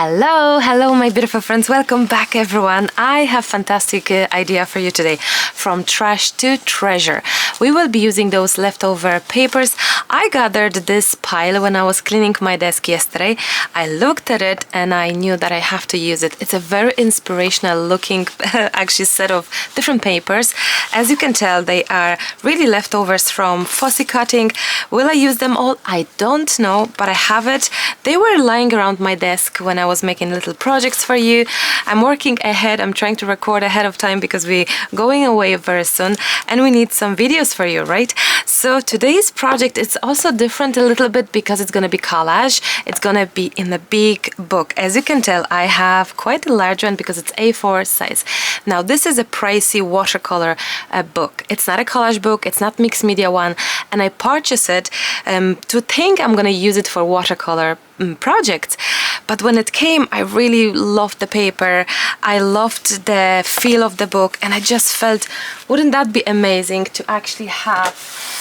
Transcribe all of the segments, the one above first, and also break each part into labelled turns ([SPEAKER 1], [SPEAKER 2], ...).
[SPEAKER 1] Hello my beautiful friends, welcome back everyone. I have fantastic idea for you today. From trash to treasure. We will be using those leftover papers. I gathered this pile when I was cleaning my desk yesterday. I looked at it and I knew that I have to use it. It's a very inspirational looking actually set of different papers. As you can tell, they are really leftovers from fussy cutting. Will I use them all? I don't know, but I have it. They were lying around my desk when I was making little projects for you. I'm working ahead. I'm trying to record ahead of time because we're going away very soon and we need some videos for you, right? So today's project is also different a little bit because it's going to be collage. It's going to be in a big book. As you can tell, I have quite a large one because it's A4 size. Now this is a pricey watercolor book. It's not a collage book. It's not mixed media one. And I purchased it to think I'm going to use it for watercolor projects. But when it came, I really loved the paper. I loved the feel of the book, and I just felt, wouldn't that be amazing to actually have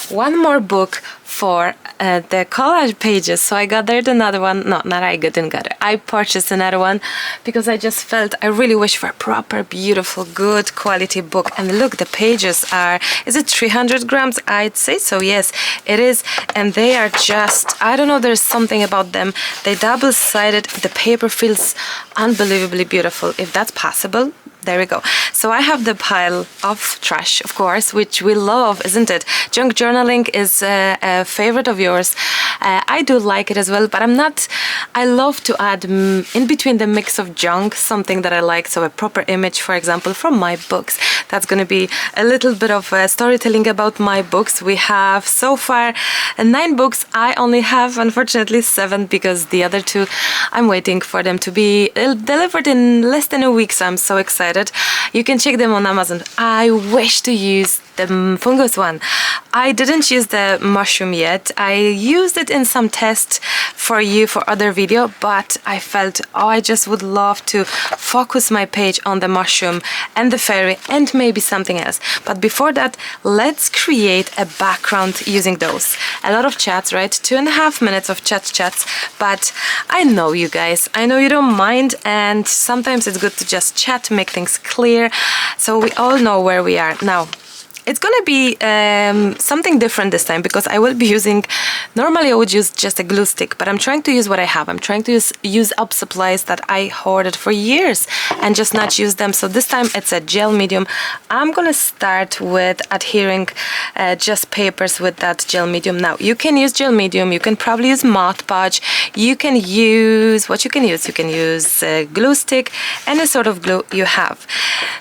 [SPEAKER 1] one more book for the collage pages. So I gathered another one. No, not I didn't gather. I purchased another one because I just felt I really wish for a proper, beautiful, good quality book. And look, the pages are, is it 300 grams? I'd say so. Yes, it is. And they are just, I don't know, there's something about them. They double-sided. The paper feels unbelievably beautiful, if that's possible. There we go. So I have the pile of trash, of course, which we love, isn't it? Junk journaling is a favorite of yours. I do like it as well, but I love to add in between the mix of junk, something that I like. So a proper image, for example, from my books. That's going to be a little bit of storytelling about my books. We have so far 9 books. I only have, unfortunately, 7 because the other 2, I'm waiting for them to be delivered in less than a week. So I'm so excited. You can check them on Amazon. I wish to use the fungus one. I didn't use the mushroom yet. I used it in some tests for you for other video, but I felt, oh, I just would love to focus my page on the mushroom and the fairy and maybe something else. But before that, let's create a background using those. A lot of chats, right? 2.5 minutes of chats, but I know you guys. I know you don't mind, and sometimes it's good to just chat, make things clear, so we all know where we are. Now, it's gonna be something different this time because I will be using, normally I would use just a glue stick, but I'm trying to use what I have. I'm trying to use up supplies that I hoarded for years and just not use them. So this time it's a gel medium. I'm gonna start with adhering just papers with that gel medium. Now you can use gel medium, you can probably use Mod Podge, you can use what you can use. You can use a glue stick, any sort of glue you have.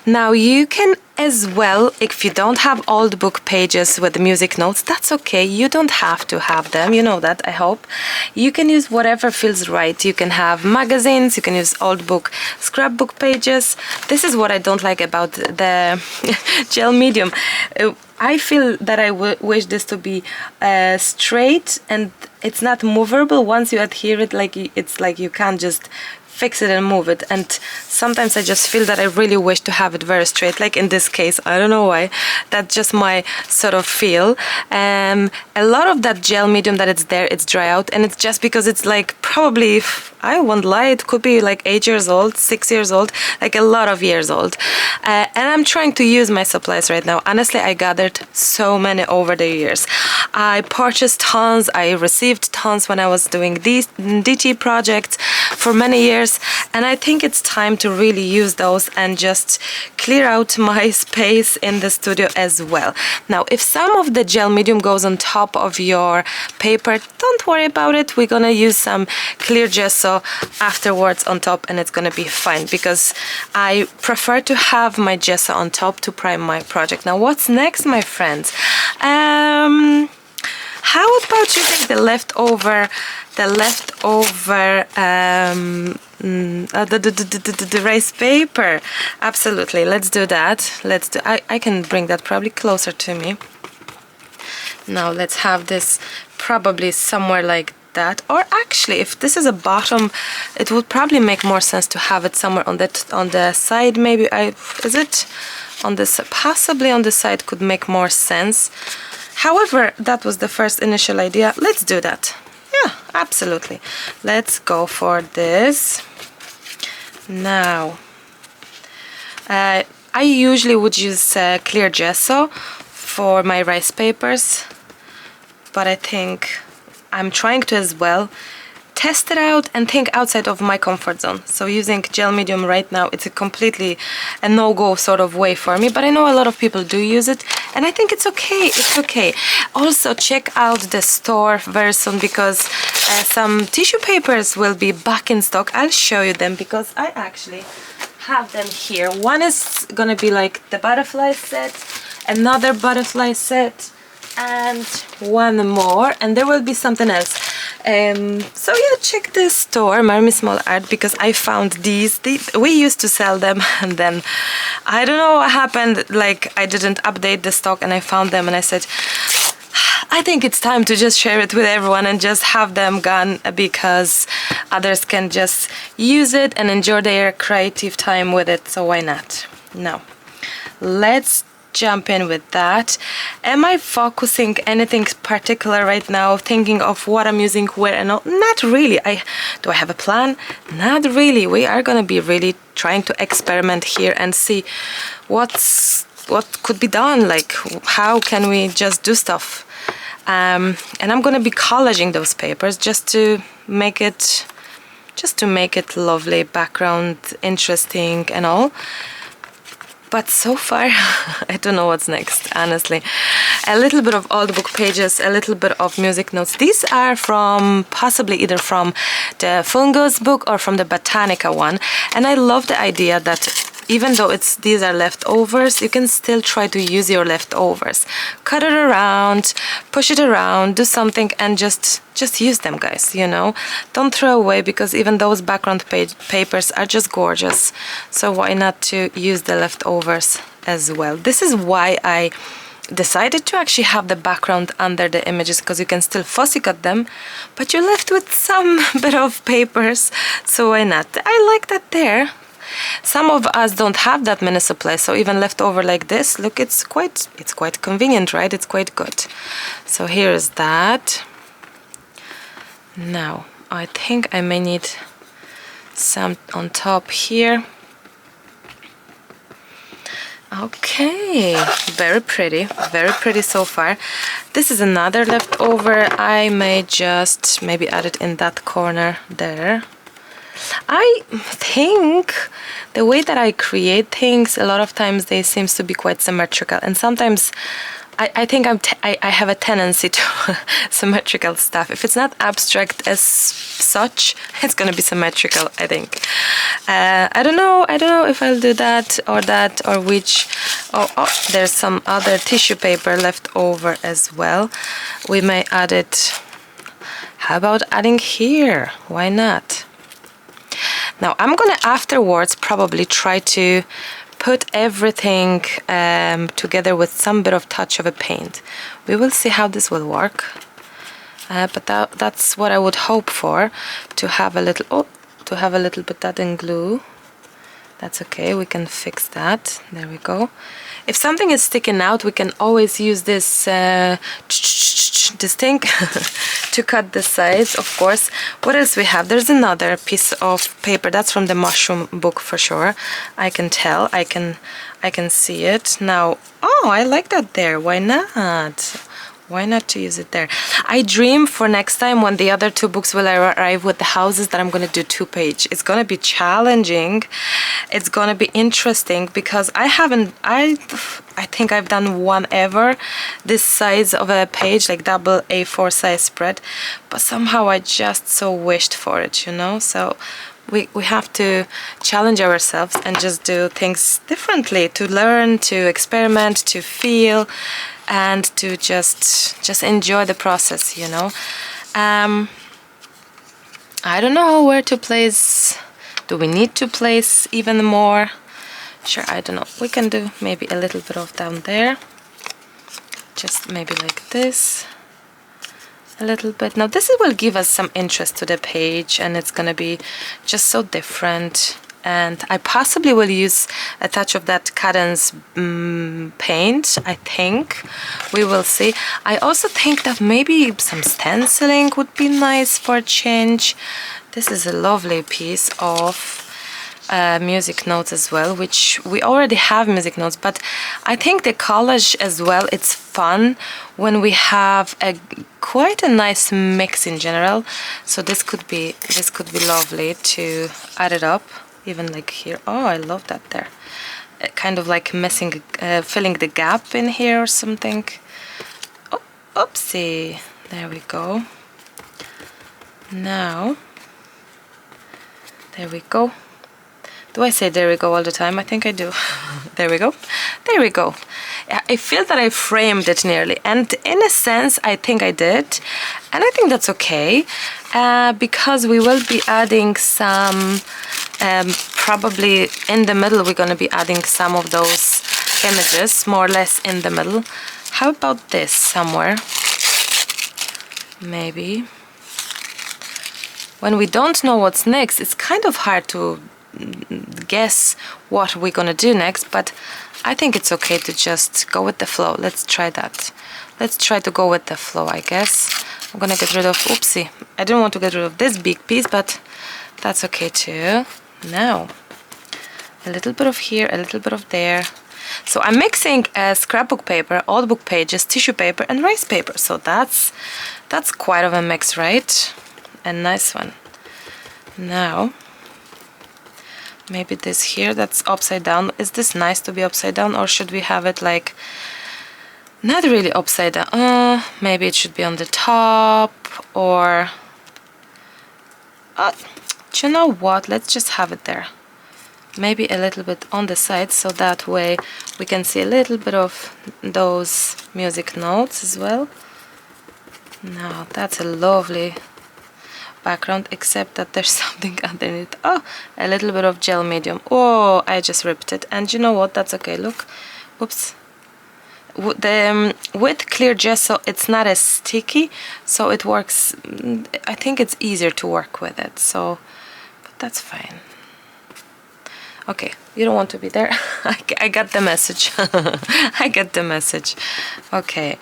[SPEAKER 1] Now you can as well, if you don't have old book pages with the music notes, that's okay. You don't have to have them, you know that, I hope. You can use whatever feels right. You can have magazines, you can use old book scrapbook pages. This is what I don't like about the gel medium. I feel that I wish this to be straight and it's not movable. Once you adhere it, it's like you can't just fix it and move it, and sometimes I just feel that I really wish to have it very straight, like in this case. I don't know why, that's just my sort of feel. A lot of that gel medium that it's there, it's dry out, and it's just because it's like probably, I won't lie, it could be like 8 years old, 6 years old, like a lot of years old. And I'm trying to use my supplies right now. Honestly, I gathered so many over the years. I purchased tons, I received tons when I was doing these DT projects for many years, and I think it's time to really use those and just clear out my space in the studio as well. Now, if some of the gel medium goes on top of your paper, don't worry about it. We're gonna use some clear gesso afterwards on top, and it's gonna be fine because I prefer to have my gesso on top to prime my project. Now, what's next, my friends? How about using the leftover the rice paper? Absolutely, let's do that. I can bring that probably closer to me. Now let's have this probably somewhere like that, or actually if this is a bottom, it would probably make more sense to have it somewhere on the side. Maybe is it on this, possibly on the side could make more sense. However, that was the first initial idea. Let's do that. Yeah, absolutely. Let's go for this. Now, I usually would use clear gesso for my rice papers, but I think I'm trying to as well test it out and think outside of my comfort zone. So using gel medium right now, it's a completely a no-go sort of way for me, but I know a lot of people do use it, and I think it's okay. It's okay. Also, check out the store very soon, because some tissue papers will be back in stock. I'll show you them because I actually have them here. One is gonna be like the butterfly set, another butterfly set, and one more, and there will be something else. So yeah, check the store, Maremi Small Art, because I found these. We used to sell them, and then I don't know what happened, like I didn't update the stock, and I found them and I said, I think it's time to just share it with everyone and just have them gone, because others can just use it and enjoy their creative time with it, so why not? Now, let's jump in with that. Am I focusing anything particular right now, thinking of what I'm using where and all? Not really. Do I have a plan? Not really. We are gonna be really trying to experiment here and see what could be done, like how can we just do stuff. And I'm gonna be collaging those papers just to make it lovely, background interesting and all. But so far, I don't know what's next, honestly. A little bit of old book pages, a little bit of music notes. These are from, possibly either from the Fungus book or from the Botanica one. And I love the idea that even though these are leftovers, you can still try to use your leftovers. Cut it around, push it around, do something, and just use them, guys, you know. Don't throw away, because even those background papers are just gorgeous. So why not to use the leftovers as well? This is why I decided to actually have the background under the images, because you can still fussy cut them, but you're left with some bit of papers, so why not? I like that there. Some of us don't have that many supplies, so even leftover like this, look, it's quite convenient, right? It's quite good. So here is that. Now, I think I may need some on top here. Okay, very pretty so far. This is another leftover. I may just maybe add it in that corner there. I think the way that I create things, a lot of times they seems to be quite symmetrical, and sometimes I think I have a tendency to symmetrical stuff. If it's not abstract as such, it's gonna be symmetrical, I think. I don't know if I'll do that or which. Oh, there's some other tissue paper left over as well. We may add it. How about adding here? Why not? Now I'm gonna afterwards probably try to put everything together with some bit of touch of a paint. We will see how this will work, but that's what I would hope for, to have a little bit that in glue. That's okay, we can fix that. There we go. If something is sticking out, we can always use this thing to cut the size, of course. What else we have? There's another piece of paper. That's from the mushroom book for sure. I can tell. I can see it now. Oh, I like that there. Why not? Why not to use it there? I dream for next time when the other two books will arrive with the houses that I'm going to do 2-page. It's going to be challenging. It's going to be interesting, because I think I've done one ever this size of a page, like double A4 size spread, but somehow I just so wished for it, you know. So we have to challenge ourselves and just do things differently, to learn, to experiment, to feel, and to just enjoy the process, you know. I don't know where to place. Do we need to place even more? Sure, I don't know. We can do maybe a little bit of down there. Just maybe like this. A little bit. Now this will give us some interest to the page, and it's gonna be just so different. And I possibly will use a touch of that Cadence paint, I think. We will see. I also think that maybe some stenciling would be nice for a change. This is a lovely piece of music notes as well, which we already have music notes, but I think the collage as well, it's fun when we have quite a nice mix in general. So this could be lovely to add it up, even like here. Oh, I love that there. Kind of like filling the gap in here or something. Oh, oopsie. There we go. Now, there we go. Do I say there we go all the time? I think I do. There we go. There we go. I feel that I framed it nearly, and in a sense I think I did, and I think that's okay, because we will be adding some, probably in the middle we're going to be adding some of those images, more or less in the middle. How about this somewhere? Maybe. When we don't know what's next, it's kind of hard to guess what we're gonna do next, but I think it's okay to just go with the flow. Let's try that. Let's try to go with the flow, I guess. I'm gonna get rid of, oopsie, I didn't want to get rid of this big piece, but that's okay too. Now, a little bit of here, a little bit of there. So I'm mixing scrapbook paper, old book pages, tissue paper, and rice paper. So that's quite of a mix, right? A nice one. Now, maybe this here, that's upside down. Is this nice to be upside down, or should we have it like not really upside down? Maybe it should be on the top, or do you know what? Let's just have it there. Maybe a little bit on the side, so that way we can see a little bit of those music notes as well. Now that's a lovely background, except that there's something underneath. Oh, a little bit of gel medium. Oh, I just ripped it, and you know what? That's okay. Look, oops. With clear gesso, it's not as sticky, so it works. I think it's easier to work with it. So, but that's fine. Okay, you don't want to be there. I got the message. I get the message. Okay,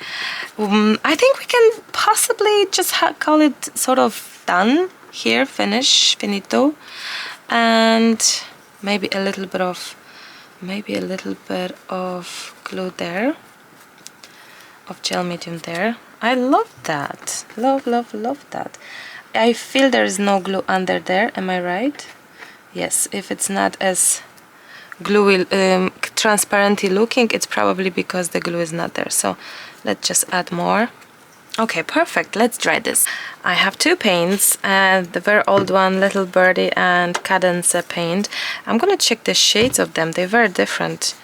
[SPEAKER 1] I think we can possibly just call it sort of done here, finito, and maybe a little bit of glue there, of gel medium there. I love that. Love that. I feel there is no glue under there. Am I right? Yes, if it's not as gluey, transparently looking, it's probably because the glue is not there. So let's just add more. Okay, perfect. Let's try this. I have two paints, the very old one, Little Birdie and Cadence paint. I'm gonna check the shades of them. They're very different.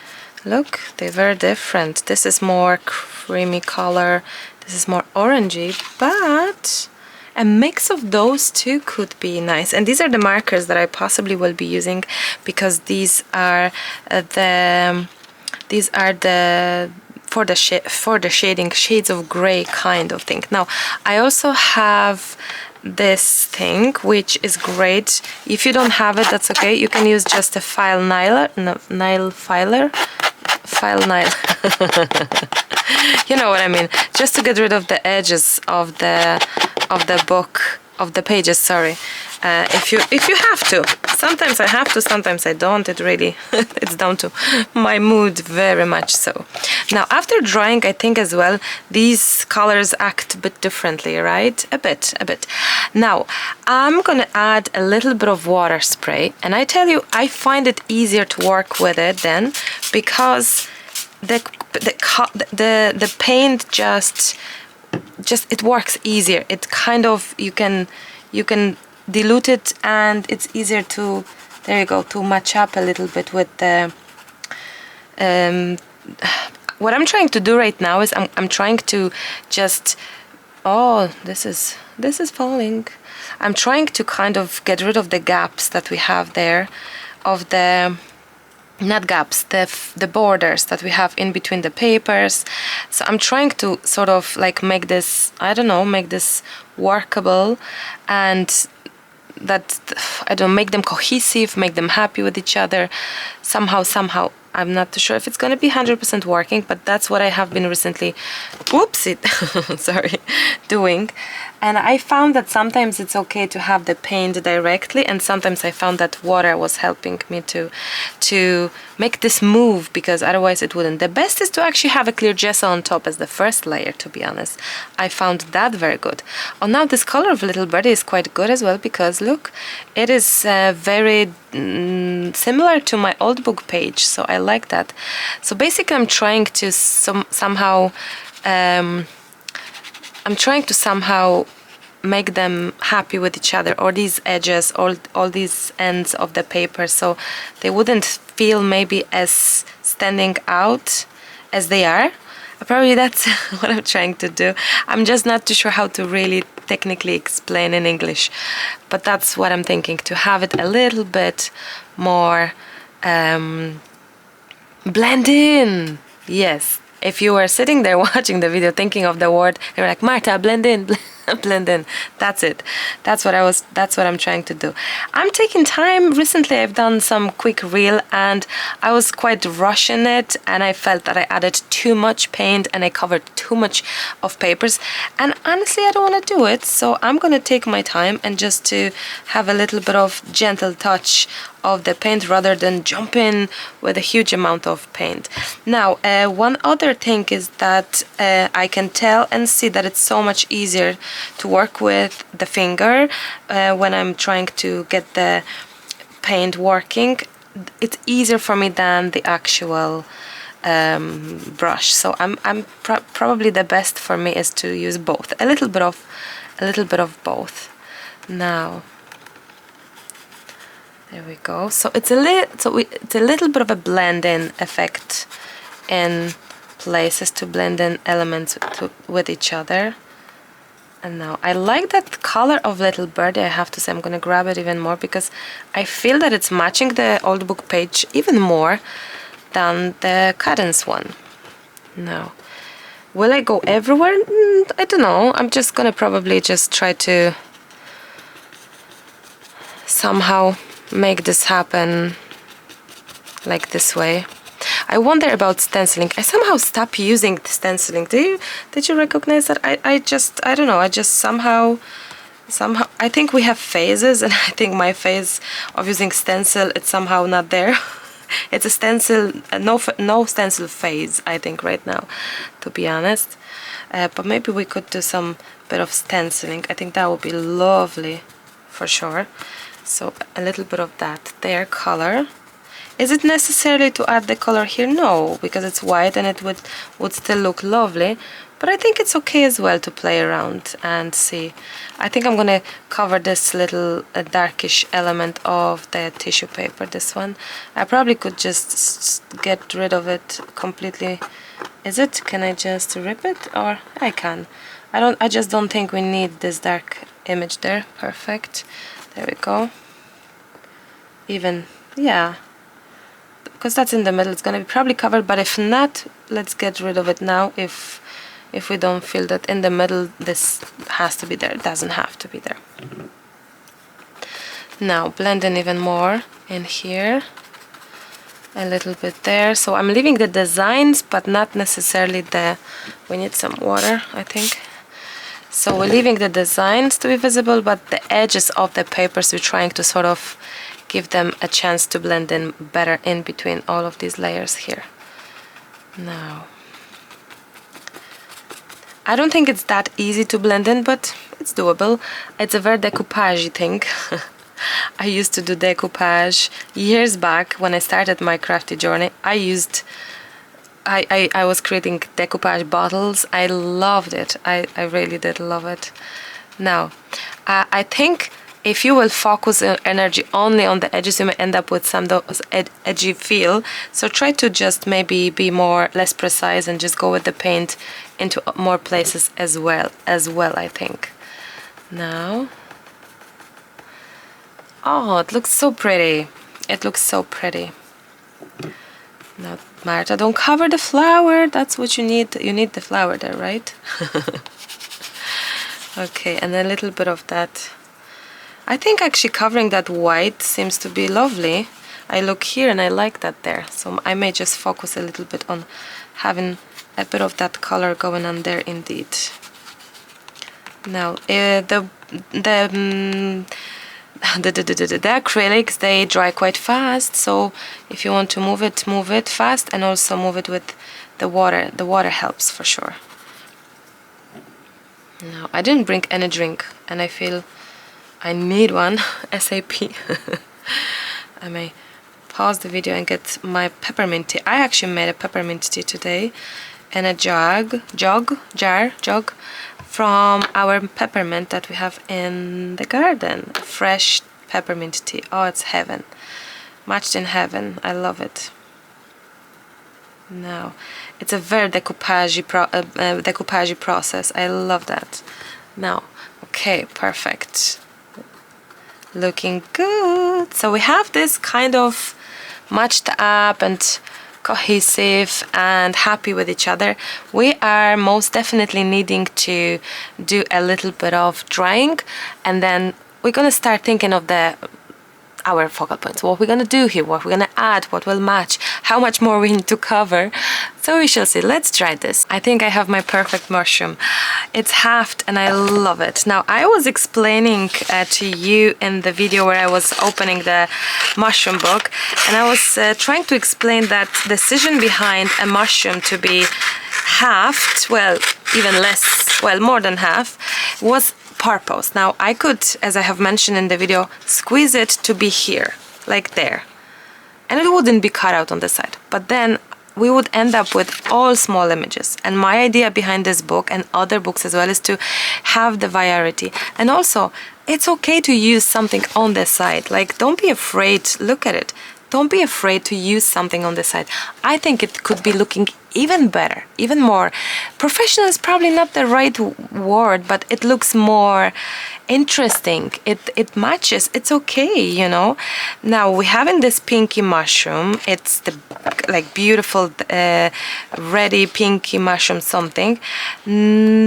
[SPEAKER 1] Look, they're very different. This is more creamy color. This is more orangey, but a mix of those two could be nice. And these are the markers that I possibly will be using, because these are the for the shading, shades of gray kind of thing. Now I also have this thing, which is great. If you don't have it, that's okay. You can use just a file nailer, you know what I mean, just to get rid of the edges of the book, of the pages, sorry. If you have to. Sometimes I have to, sometimes I don't. It really it's down to my mood, very much so. Now after drying, I think as well these colors act a bit differently, right? A bit. Now I'm gonna add a little bit of water spray, and I tell you, I find it easier to work with it then, because the paint just it works easier. It kind of, you can dilute it, and it's easier to, there you go, to match up a little bit with the what I'm trying to do right now is I'm trying to just, oh, this is falling. I'm trying to kind of get rid of the gaps that we have there, of the, not gaps, the borders that we have in between the papers. So I'm trying to sort of like make this, I don't know, make this workable, and that, I don't know, make them cohesive, make them happy with each other, somehow I'm not too sure if it's gonna be 100% working, but that's what I have been recently, whoopsie, sorry, doing. And I found that sometimes it's okay to have the paint directly, and sometimes I found that water was helping me to make this move, because otherwise it wouldn't. The best is to actually have a clear gesso on top as the first layer, to be honest. I found that very good. Oh, now this color of Little Birdie is quite good as well, because look, it is very similar to my old book page, so I like that. So basically I'm trying to somehow make them happy with each other, or these edges, all these ends of the paper, so they wouldn't feel maybe as standing out as they are. Probably that's what I'm trying to do. I'm just not too sure how to really technically explain in English, but that's what I'm thinking, to have it a little bit more blend in. Yes, if you were sitting there watching the video thinking of the word, you're like, Marta, blend in, blend in. That's it. That's what I'm trying to do. I'm taking time. Recently I've done some quick reel and I was quite rushing it, and I felt that I added too much paint and I covered too much of papers, and honestly I don't want to do it, so I'm gonna take my time and just to have a little bit of gentle touch of the paint rather than jump in with a huge amount of paint. Now one other thing is that I can tell and see that it's so much easier to work with the finger when I'm trying to get the paint working. It's easier for me than the actual brush, so probably the best for me is to use both, a little bit of both. Now there we go. So it's a little bit of a blend-in effect in places, to blend in elements with each other. And now I like that color of Little Birdie, I have to say. I'm gonna grab it even more because I feel that it's matching the old book page even more than the Karin's one. Now, will I go everywhere? I don't know. I'm just gonna probably just try to somehow make this happen like this way. I wonder about stenciling. I somehow stopped using stenciling. Did you recognize that? I don't know, I just somehow I think we have phases, and I think my phase of using stencil, it's somehow not there. It's a stencil, no stencil phase, I think, right now, to be honest. But maybe we could do some bit of stenciling. I think that would be lovely for sure. So a little bit of that there, color. Is it necessarily to add the color here? No, because it's white and it would still look lovely. But I think it's okay as well to play around and see. I think I'm gonna cover this little darkish element of the tissue paper, this one. I probably could just get rid of it completely. Is it? Can I just rip it? Or I can. I just don't think we need this dark image there. Perfect. There we go. Even, yeah. Because that's in the middle, it's gonna be probably covered, but if not, let's get rid of it now. If we don't feel that in the middle this has to be there, it doesn't have to be there. Now blend in even more in here, a little bit there. So I'm leaving the designs, but not necessarily we need some water, I think. So we're leaving the designs to be visible, but the edges of the papers we're trying to sort of give them a chance to blend in better in between all of these layers here. Now, I don't think it's that easy to blend in, but it's doable. It's a very decoupage thing. I used to do decoupage years back when I started my crafty journey. I was creating decoupage bottles. I loved it. I really did love it. Now, I think if you will focus energy only on the edges, you may end up with some of those edgy feel. So try to just maybe be less precise and just go with the paint into more places as well, I think. Now, oh, it looks so pretty. It looks so pretty. Now, Marta, don't cover the flower. That's what you need. You need the flower there, right? Okay, and a little bit of that. I think actually covering that white seems to be lovely. I look here and I like that there, so I may just focus a little bit on having a bit of that color going on there indeed. Now the acrylics, they dry quite fast, so if you want to move it fast, and also move it with the water helps for sure. Now I didn't bring any drink and I feel I need one ASAP. I may pause the video and get my peppermint tea. I actually made a peppermint tea today in a jug from our peppermint that we have in the garden. Fresh peppermint tea. Oh, it's heaven. Matched in heaven. I love it. Now, it's a very decoupage process. I love that. Now, okay, perfect. Looking good. So we have this kind of matched up and cohesive and happy with each other. We are most definitely needing to do a little bit of drying, and then we're gonna start thinking of our focal points, what we're gonna do here, what we're gonna add, what will match, how much more we need to cover. So we shall see. Let's try this. I think I have my perfect mushroom. It's halved and I love it. Now I was explaining to you in the video where I was opening the mushroom book, and I was trying to explain that decision behind a mushroom to be halved, well, even less, well, more than half, was purpose. Now I could, as I have mentioned in the video, squeeze it to be here, like there, and it wouldn't be cut out on the side, but then we would end up with all small images. And my idea behind this book and other books as well is to have the variety. And also, it's okay to use something on the side. Like, don't be afraid, look at it. Don't be afraid to use something on the side. I think it could be looking even better, even more. Professional is probably not the right word, but it looks more interesting. It matches. It's okay, you know. Now we have in this pinky mushroom. It's the like beautiful ready pinky mushroom something.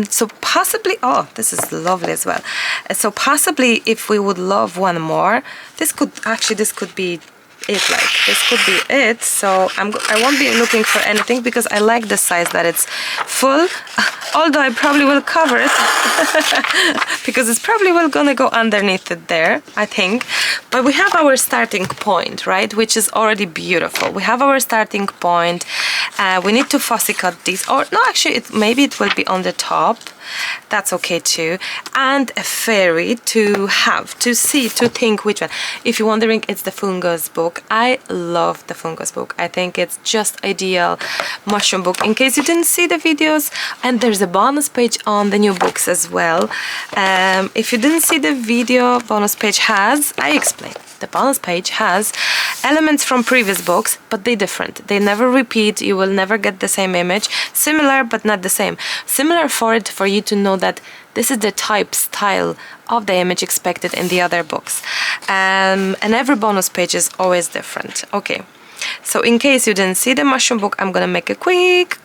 [SPEAKER 1] So possibly, oh, this is lovely as well. So possibly, if we would love one more, this could be it. Like, this could be it. So I won't be looking for anything because I like the size that it's full, although I probably will cover it because it's probably well gonna go underneath it there, I think. But we have our starting point, right, which is already beautiful. We have our starting point. We need to fussy cut these, or no, actually maybe it will be on the top. That's okay too. And a fairy to have, to see, to think which one. If you're wondering, it's the fungus book. I love the fungus book. I think it's just ideal mushroom book. In case you didn't see the videos, and there's a bonus page on the new books as well. If you didn't see the video, bonus page has, I explained. The bonus page has elements from previous books, but they're different. They never repeat. You will never get the same image. Similar, but not the same. Similar for you to know that this is the type, style of the image expected in the other books. And every bonus page is always different. Okay. So in case you didn't see the mushroom book, I'm gonna make a quick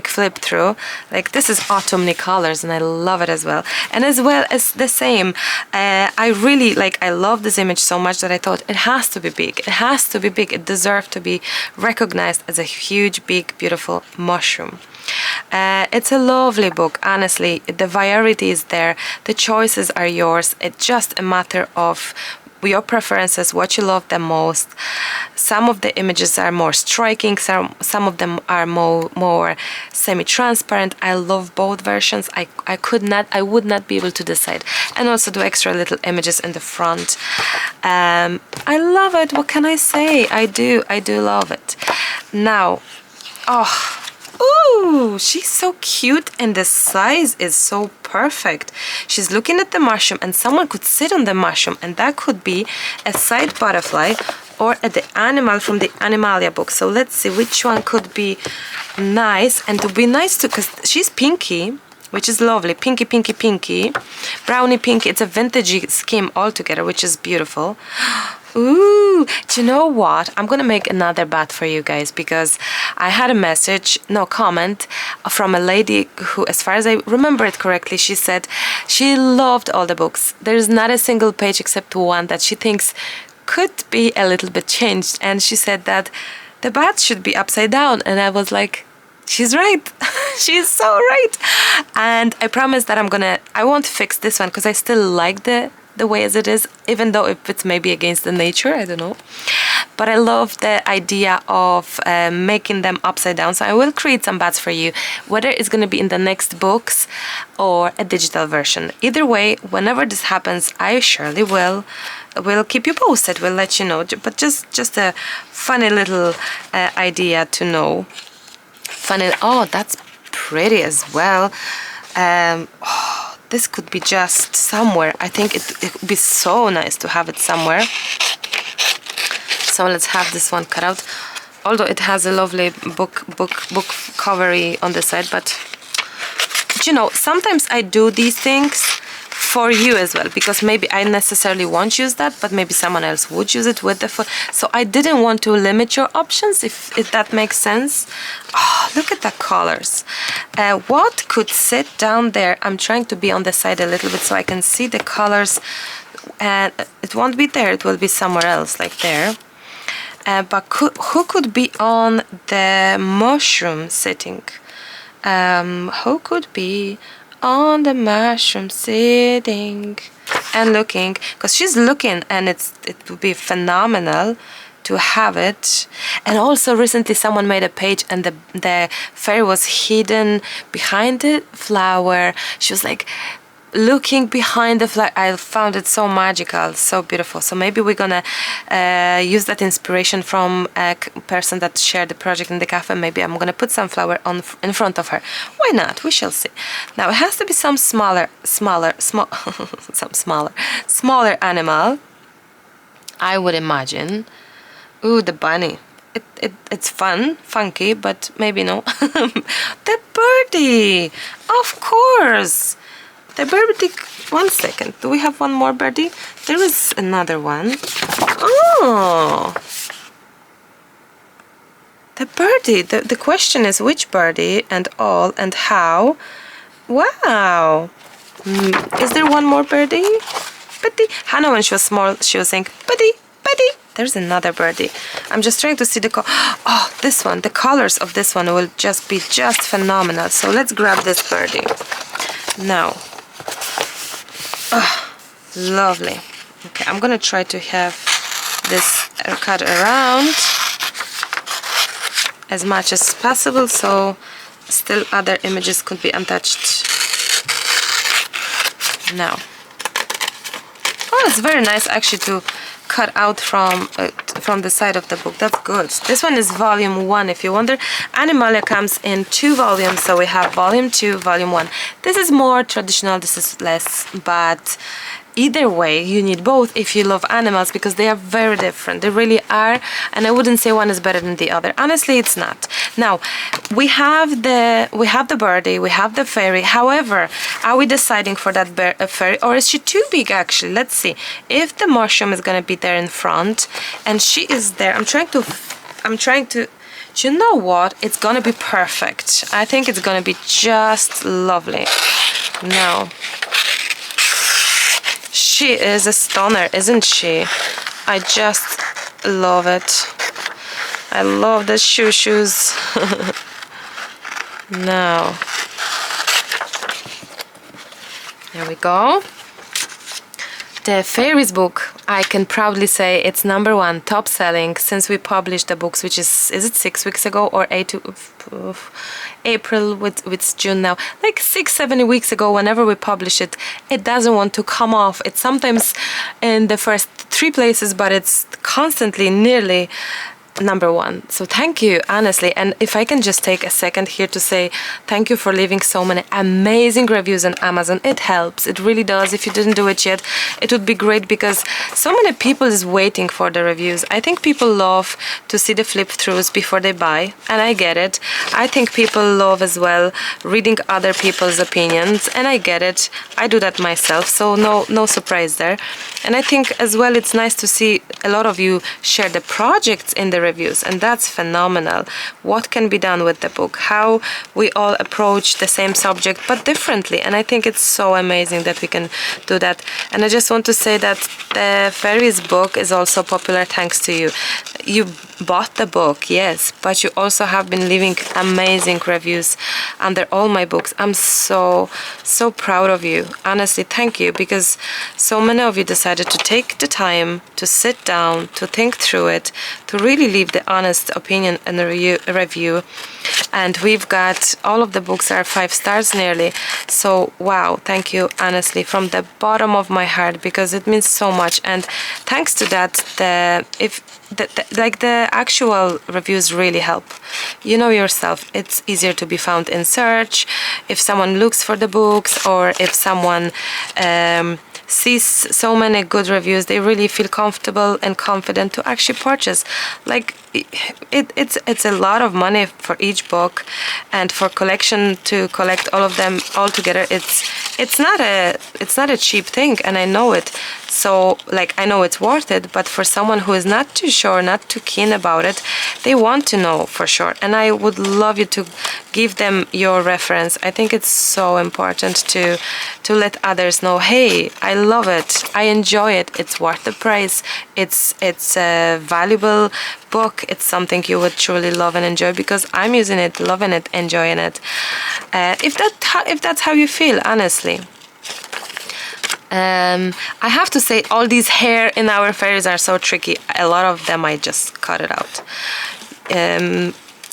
[SPEAKER 1] flip through. Like, this is autumny colors and I love it as well. And as well as the same, I really I love this image so much that I thought it has to be big. It has to be big. It deserves to be recognized as a huge, big, beautiful mushroom. It's a lovely book, honestly. The variety is there. The choices are yours. It's just a matter of your preferences, what you love the most. Some of the images are more striking, some of them are more semi-transparent. I love both versions. I would not be able to decide. And also the extra little images in the front. I love it. What can I say? I do love it. Now, ooh, she's so cute and the size is so perfect. She's looking at the mushroom and someone could sit on the mushroom, and that could be a side butterfly or the animal from the Animalia book. So let's see which one could be nice, and to be nice too, because she's pinky, which is lovely. Pinky, brownie pinky. It's a vintagey scheme altogether, which is beautiful. Ooh, do you know what? I'm gonna make another bat for you guys, because I had a comment from a lady who, as far as I remember it correctly, she said she loved all the books. There's not a single page except one that she thinks could be a little bit changed. And she said that the bats should be upside down, and I was like, she's right. She's so right. And I promise that I won't fix this one because I still like the way as it is, even though if it's maybe against the nature, I don't know. But I love the idea of making them upside down. So I will create some bats for you, whether it's going to be in the next books or a digital version. Either way, whenever this happens, I surely will keep you posted. We'll let you know. But just a funny little idea to know. Funny. Oh, that's pretty as well. This could be just somewhere. I think it would be so nice to have it somewhere. So let's have this one cut out. Although it has a lovely book covery on the side, but you know, sometimes I do these things for you as well, because maybe I necessarily won't use that, but maybe someone else would use it with the foot. So I didn't want to limit your options, if that makes sense. Oh, look at the colors. What could sit down there? I'm trying to be on the side a little bit so I can see the colors. And it won't be there, it will be somewhere else, like there. But who could be on the mushroom sitting? Who could be on the mushroom sitting and looking? Because she's looking, and it would be phenomenal to have it. And also recently someone made a page, and the fairy was hidden behind the flower. She was like looking behind the flower. I found it so magical, so beautiful. So maybe we're gonna use that inspiration from a person that shared the project in the cafe. Maybe I'm gonna put some flower in front of her. Why not? We shall see. Now it has to be some smaller animal, I would imagine. Ooh, the bunny. It's funky, but maybe no. The birdie, of course. The birdie. One second. Do we have one more birdie? There is another one. Oh, the birdie. The question is which birdie, and all, and how. Wow. Is there one more birdie? Birdie. Hannah, when she was small, she was saying birdie, birdie. There's another birdie. I'm just trying to see the oh, this one. The colors of this one will just be phenomenal. So let's grab this birdie now. Oh, lovely. Okay, I'm gonna try to have this cut around as much as possible, so still other images could be untouched. Now, oh, it's very nice actually to cut out from the side of the book. That's good. This one is volume 1. If you wonder, Animalia comes in 2 volumes, so we have volume 2, volume 1. This is more traditional, this is less, but either way you need both if you love animals, because they are very different. They really are, and I wouldn't say one is better than the other. Honestly, it's not. Now we have the birdie, we have the fairy. However, are we deciding for that fairy, or is she too big? Actually, let's see. If the mushroom is gonna be there in front and she is there, I'm trying to you know what, it's gonna be perfect. I think it's gonna be just lovely. Now, she is a stunner, isn't she? I just love it. I love the shoes. Now, there we go. The fairies book, I can proudly say it's #1 top selling since we published the books, which is it 6 weeks ago or April, it's June now, like 6-7 weeks ago. Whenever we publish it, it doesn't want to come off. It's sometimes in the first 3 places, but it's constantly nearly #1. So thank you, honestly. And if I can just take a second here to say thank you for leaving so many amazing reviews on Amazon. It helps, it really does. If you didn't do it yet, it would be great, because so many people is waiting for the reviews. I think people love to see the flip throughs before they buy, and I get it. I think people love as well reading other people's opinions, and I get it. I do that myself, so no surprise there. And I think as well it's nice to see a lot of you share the projects in the reviews, and that's phenomenal. What can be done with the book, how we all approach the same subject but differently, and I think it's so amazing that we can do that. And I just want to say that the fairies book is also popular thanks to you. You bought the book, yes, but you also have been leaving amazing reviews under all my books. I'm so proud of you. Honestly, thank you, because so many of you decided to take the time to sit down, to think through it, to really leave the honest opinion and review. And we've got all of the books are 5 stars nearly. So wow, thank you honestly from the bottom of my heart, because it means so much. And thanks to that, the actual reviews really help. You know yourself, it's easier to be found in search if someone looks for the books, or if someone sees so many good reviews, they really feel comfortable and confident to actually purchase. Like it's a lot of money for each book, and for collection to collect all of them all together, it's not a cheap thing, and I know it. So like I know it's worth it, but for someone who is not too sure, not too keen about it, they want to know for sure, and I would love you to give them your reference. I think it's so important to let others know, hey, I love it, I enjoy it, it's worth the price, it's a valuable book, it's something you would truly love and enjoy, because I'm using it, loving it, enjoying it. If that's how you feel, honestly. I have to say, all these hair in our fairies are so tricky. A lot of them I just cut it out.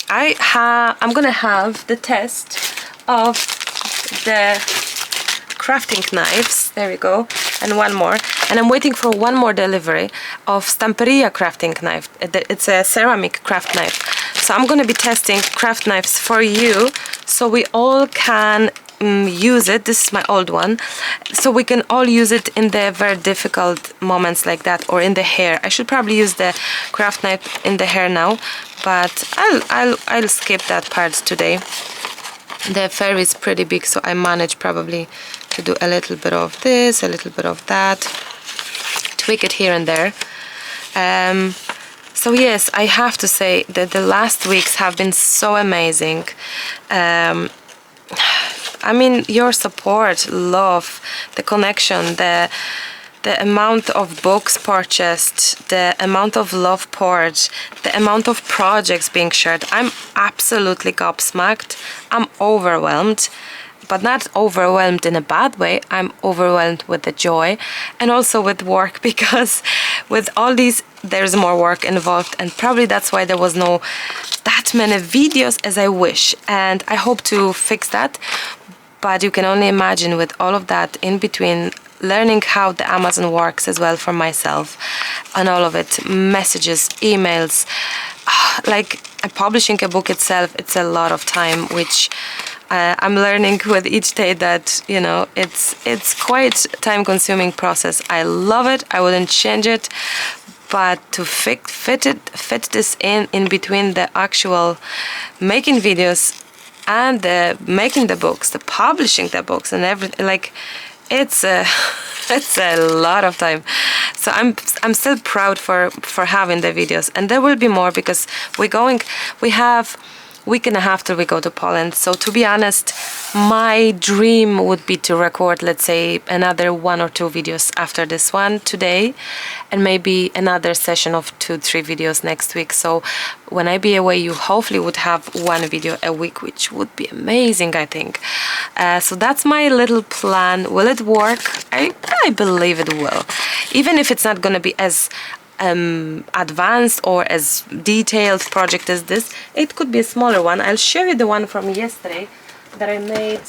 [SPEAKER 1] I'm gonna have the test of the crafting knives. There we go, and one more. And I'm waiting for one more delivery of Stamperia crafting knife. It's a ceramic craft knife. So I'm gonna be testing craft knives for you, so we all can use it. This is my old one, so we can all use it in the very difficult moments like that, or in the hair. I should probably use the craft knife in the hair now, but I'll skip that part today. The fairy is pretty big, so I manage probably to do a little bit of this, a little bit of that, tweak it here and there. So yes, I have to say that the last weeks have been so amazing. I mean, your support, love, the connection, the amount of books purchased, the amount of love poured, the amount of projects being shared. I'm absolutely gobsmacked. I'm overwhelmed, but not overwhelmed in a bad way. I'm overwhelmed with the joy and also with work, because with all these, there's more work involved, and probably that's why there was no that many videos as I wish, and I hope to fix that. But you can only imagine, with all of that in between, learning how the Amazon works as well for myself, and all of it, messages, emails, like publishing a book itself, it's a lot of time, which I'm learning with each day that, you know, it's quite time-consuming process. I love it, I wouldn't change it, but to fit this in between the actual making videos and the making the books, the publishing the books, and everything, like it's a lot of time. So I'm still proud for having the videos, and there will be more, because we have week and a half till we go to Poland. So to be honest, my dream would be to record, let's say, another 1 or 2 videos after this one today, and maybe another session of 2-3 videos next week. So when I be away, you hopefully would have 1 video a week, which would be amazing, I think. So that's my little plan. Will it work? I believe it will, even if it's not gonna be as advanced or as detailed project as this. It could be a smaller one. I'll show you the one from yesterday that I made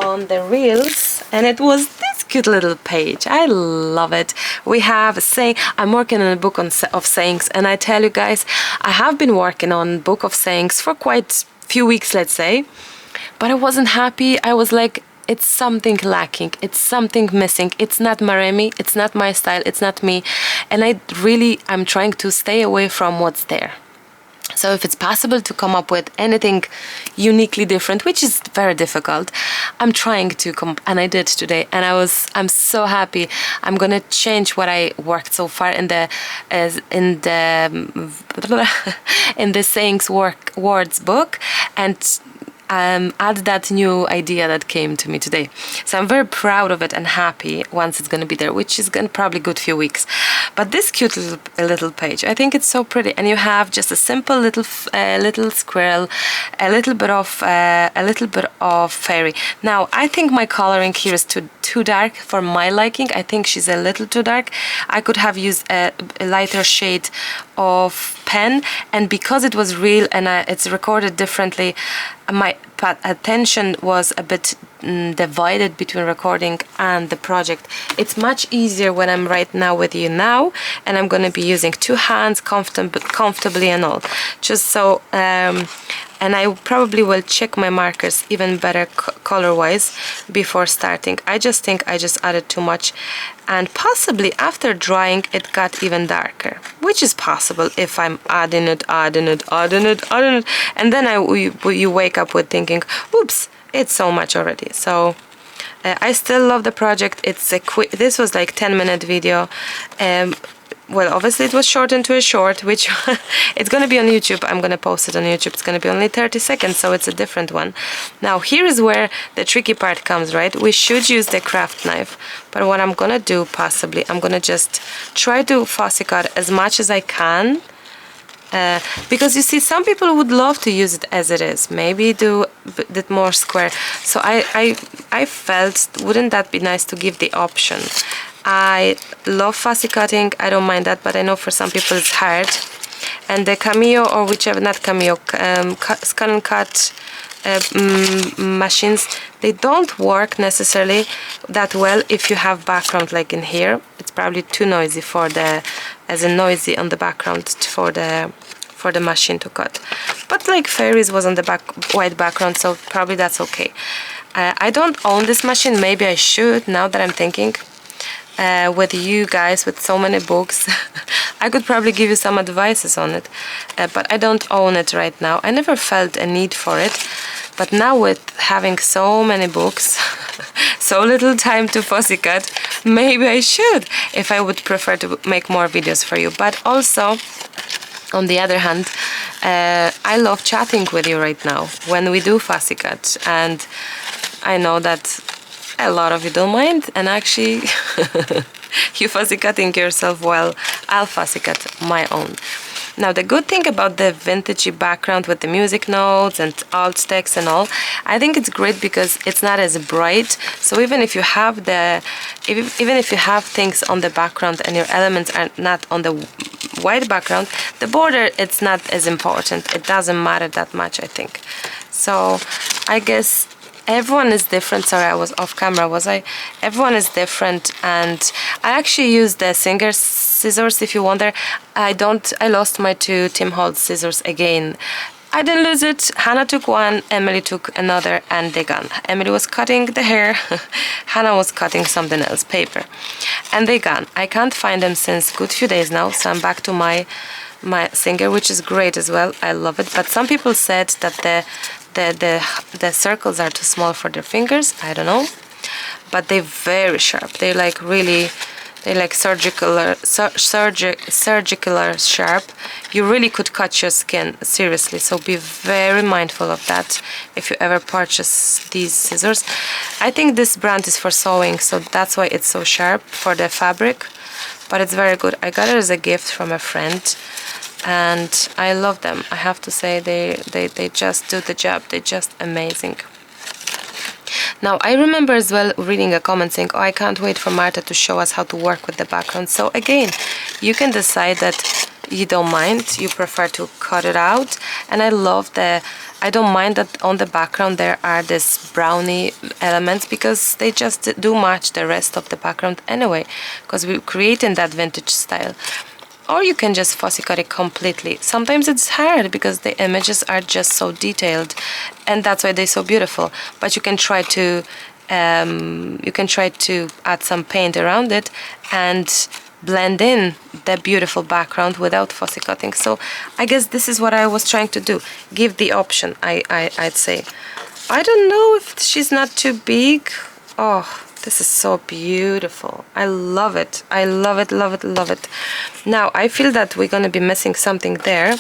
[SPEAKER 1] on the reels, and it was this cute little page. I love it. We have a saying. I'm working on a book of sayings, and I tell you guys, I have been working on a book of sayings for quite a few weeks, let's say, but I wasn't happy. I was like, it's something lacking, it's something missing, it's not Maremi, it's not my style, it's not me, and I'm trying to stay away from what's there. So if it's possible to come up with anything uniquely different, which is very difficult, I'm trying to and I did today, and I'm so happy. I'm gonna change what I worked so far in the in the sayings words book, and add that new idea that came to me today. So I'm very proud of it and happy once it's going to be there, which is going to probably good few weeks. But this cute little page, I think it's so pretty, and you have just a simple little squirrel, a little bit of fairy. Now I think my coloring here is too dark for my liking. I think she's a little too dark. I could have used a lighter shade of pen, and because it was real and it's recorded differently, my attention was a bit divided between recording and the project. It's much easier when I'm right now with you now, and I'm going to be using two hands comfortably and all, just so and I probably will check my markers even better color wise before starting. I just think I just added too much, and possibly after drying it got even darker, which is possible if I'm adding it, and then you wake up with thinking, oops, it's so much already. So I still love the project. It's a quick, this was like 10-minute video. Well, obviously it was shortened to a short, which it's going to be on YouTube. I'm going to post it on YouTube. It's going to be only 30 seconds, so it's a different one. Now, here is where the tricky part comes, right? We should use the craft knife, but what I'm going to do, possibly, I'm going to just try to fussy cut as much as I can. Because you see, some people would love to use it as it is, maybe do it more square. So I felt, wouldn't that be nice to give the option? I love fussy cutting, I don't mind that, but I know for some people it's hard. And the Cameo, or whichever, not Cameo, scan and cut machines, they don't work necessarily that well if you have background like in here. It's probably too noisy for the, as in noisy on the background for the machine to cut. But like fairies was on the white background, so probably that's okay. I don't own this machine. Maybe I should, now that I'm thinking. With you guys with so many books, I could probably give you some advices on it, but I don't own it right now. I never felt a need for it, but now with having so many books, so little time to fussy cut, maybe I should, if I would prefer to make more videos for you. But also, on the other hand, I love chatting with you right now when we do fussy cut, and I know that a lot of you don't mind, and actually you fussy cutting yourself while I'll fussy cut my own. Now, the good thing about the vintagey background with the music notes and alt text and all, I think it's great because it's not as bright. So even if you have even if you have things on the background and your elements are not on the white background, the border, it's not as important. It doesn't matter that much, I think. So I guess everyone is different. Sorry, I was off camera, was I? Everyone is different, and I actually used the Singer scissors, if you wonder. I lost my two Tim Holtz scissors again. I didn't lose it. Hannah took one, Emily took another, and they gone. Emily was cutting the hair, Hannah was cutting something else, paper, and they gone. I can't find them since good few days now, so I'm back to my Singer, which is great as well. I love it. But some people said that the circles are too small for their fingers. I don't know, but they're very sharp. They're like really, they're like surgical sharp. You really could cut your skin, seriously. So be very mindful of that if you ever purchase these scissors. I think this brand is for sewing, so that's why it's so sharp for the fabric, but it's very good. I got it as a gift from a friend, and I love them. I have to say, they just do the job. They're just amazing. Now, I remember as well reading a comment saying, oh, I can't wait for Marta to show us how to work with the background. So again, you can decide that you don't mind, you prefer to cut it out. And I love I don't mind that on the background there are these brownie elements, because they just do match the rest of the background anyway, because we're creating that vintage style. Or you can just fussy cut it completely. Sometimes it's hard because the images are just so detailed, and that's why they're so beautiful. But you can try to add some paint around it and blend in the beautiful background without fussy cutting. So I guess this is what I was trying to do, give the option. I'd say, I don't know if she's not too big. Oh, this is so beautiful. I love it. I love it, love it, love it. Now I feel that we're gonna be missing something there,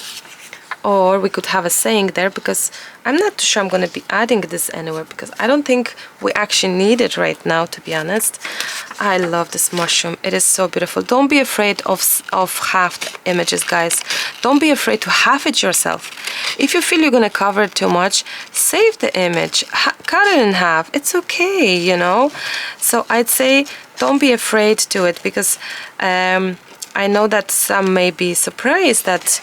[SPEAKER 1] or we could have a saying there, because I'm not too sure I'm going to be adding this anywhere, because I don't think we actually need it right now, to be honest. I love this mushroom. It is so beautiful. Don't be afraid of halved images, guys. Don't be afraid to halve it yourself. If you feel you're going to cover it too much, save the image, cut it in half. It's okay, you know. So I'd say don't be afraid to it, because I know that some may be surprised that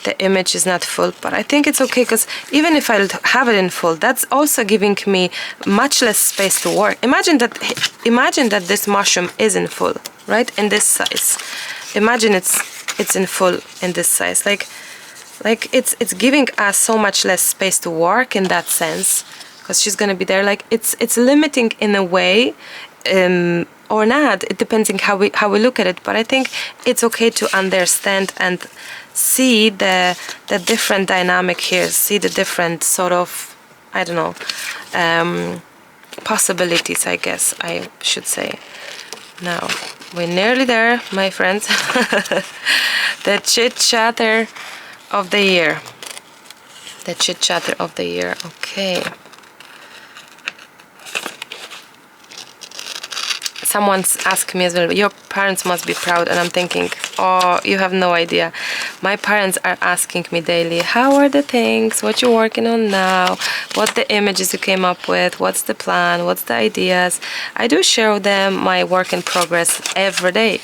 [SPEAKER 1] the image is not full, but I think it's okay, because even if I have it in full, that's also giving me much less space to work. Imagine that this mushroom is in full, right? In this size. Imagine it's in full in this size. Like it's giving us so much less space to work in that sense, because she's gonna be there. Like it's limiting in a way. Or not, it depends on how we look at it, but I think it's okay to understand and see the different dynamic here, see the different sort of, I don't know, possibilities, I guess I should say. Now we're nearly there, my friends. The chit chatter of the year. The chit chatter of the year. Okay. Someone's asked me as well, your parents must be proud, and I'm thinking, oh, you have no idea. My parents are asking me daily, how are the things, what you're working on now, what the images you came up with, what's the plan, what's the ideas. I do share with them my work in progress every day.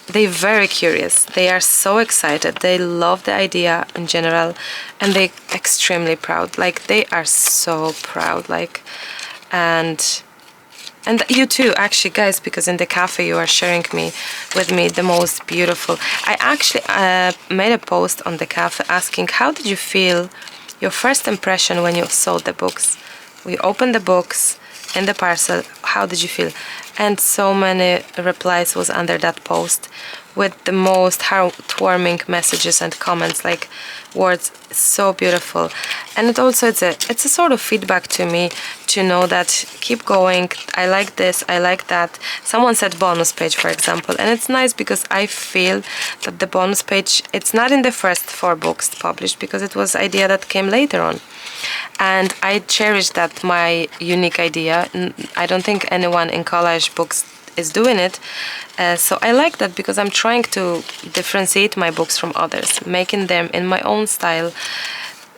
[SPEAKER 1] They're very curious, they are so excited, they love the idea in general, and they're extremely proud. Like, they are so proud, like, and you too, actually, guys, because in the cafe you are sharing with me the most beautiful. I actually made a post on the cafe asking, how did you feel, your first impression when you saw the books? We opened the books in the parcel, how did you feel? And so many replies was under that post, with the most heartwarming messages and comments, like words, so beautiful. And it also it's a sort of feedback to me to know that keep going, I like this, I like that. Someone said bonus page, for example, and it's nice because I feel that the bonus page, it's not in the first 4 books published, because it was idea that came later on, and I cherish that, my unique idea. I don't think anyone in collage books is doing it, so I like that, because I'm trying to differentiate my books from others, making them in my own style,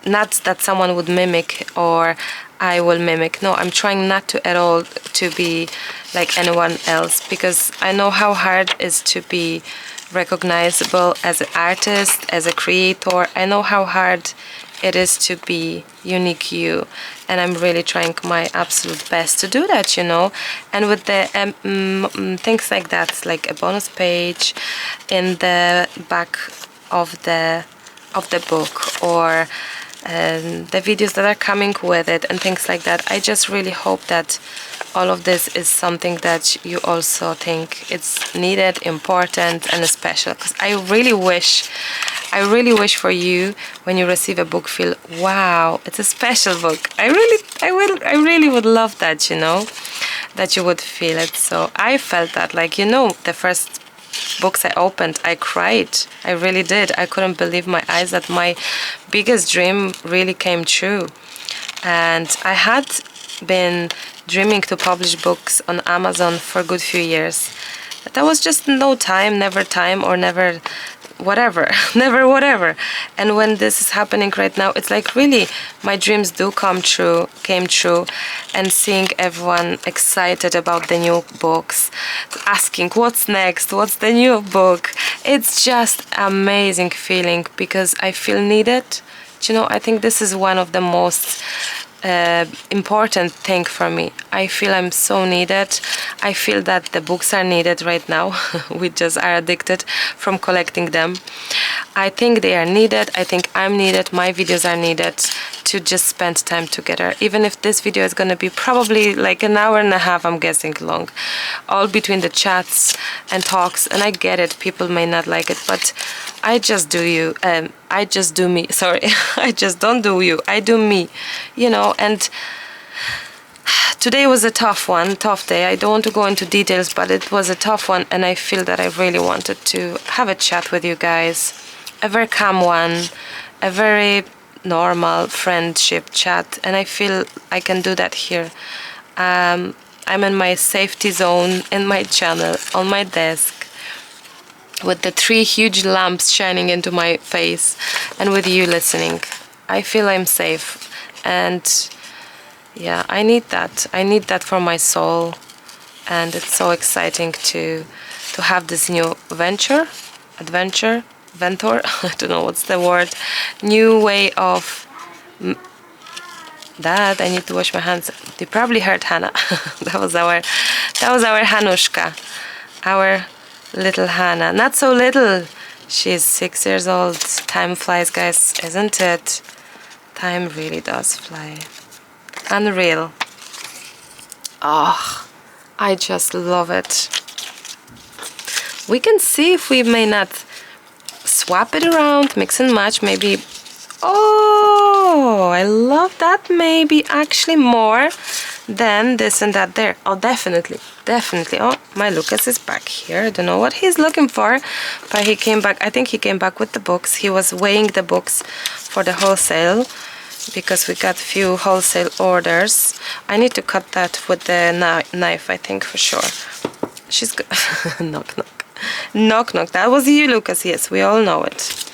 [SPEAKER 1] not that someone would mimic or I will mimic. No, I'm trying not to at all to be like anyone else, because I know how hard it is to be recognizable as an artist, as a creator. I know how hard it is to be unique you, and I'm really trying my absolute best to do that, you know. And with the things like that, like a bonus page in the back of the book, or the videos that are coming with it and things like that, I just really hope that all of this is something that you also think it's needed, important, and special. Because I really wish for you, when you receive a book, feel, wow, it's a special book. I really would love that, you know, that you would feel it. So I felt that, like, you know, the first books I opened, I cried. I really did. I couldn't believe my eyes that my biggest dream really came true. And I had been dreaming to publish books on Amazon for a good few years. That was just no time, never time, or never whatever, never whatever. And when this is happening right now, it's like really my dreams do came true, and seeing everyone excited about the new books, asking what's next, what's the new book, it's just amazing feeling, because I feel needed. You know, I think this is one of the most important thing for me. I feel I'm so needed. I feel that the books are needed right now. We just are addicted from collecting them. I think they are needed. I think I'm needed. My videos are needed to just spend time together, even if this video is going to be probably like an hour and a half, I'm guessing, long, all between the chats and talks. And I get it, people may not like it, but I just do you, I just do me, sorry. I just don't do you, I do me, you know. And today was a tough day. I don't want to go into details, but it was a tough one, and I feel that I really wanted to have a chat with you guys, a very calm one, a very normal friendship chat, and I feel I can do that here. I'm in my safety zone in my channel, on my desk, with the 3 huge lamps shining into my face, and with you listening. I feel I'm safe, and yeah, I need that. I need that for my soul, and it's so exciting to have this new venture, I don't know what's the word, new way of that. I need to wash my hands. You probably heard Hannah. that was our Hanushka, our little Hannah. Not so little. She's 6 years old. Time flies, guys, isn't it? Time really does fly. Unreal. Oh, I just love it. We can see if we may not swap it around, mix and match, maybe. Oh, I love that. Maybe actually more than this and that there. Oh, definitely. Oh, my Lucas is back here. I don't know what he's looking for, but he came back. I think he came back with the books. He was weighing the books for the wholesale, because we got few wholesale orders. I need to cut that with the knife, I think, for sure. She's good. Knock, knock. Knock, knock. That was you, Lucas. Yes, we all know it.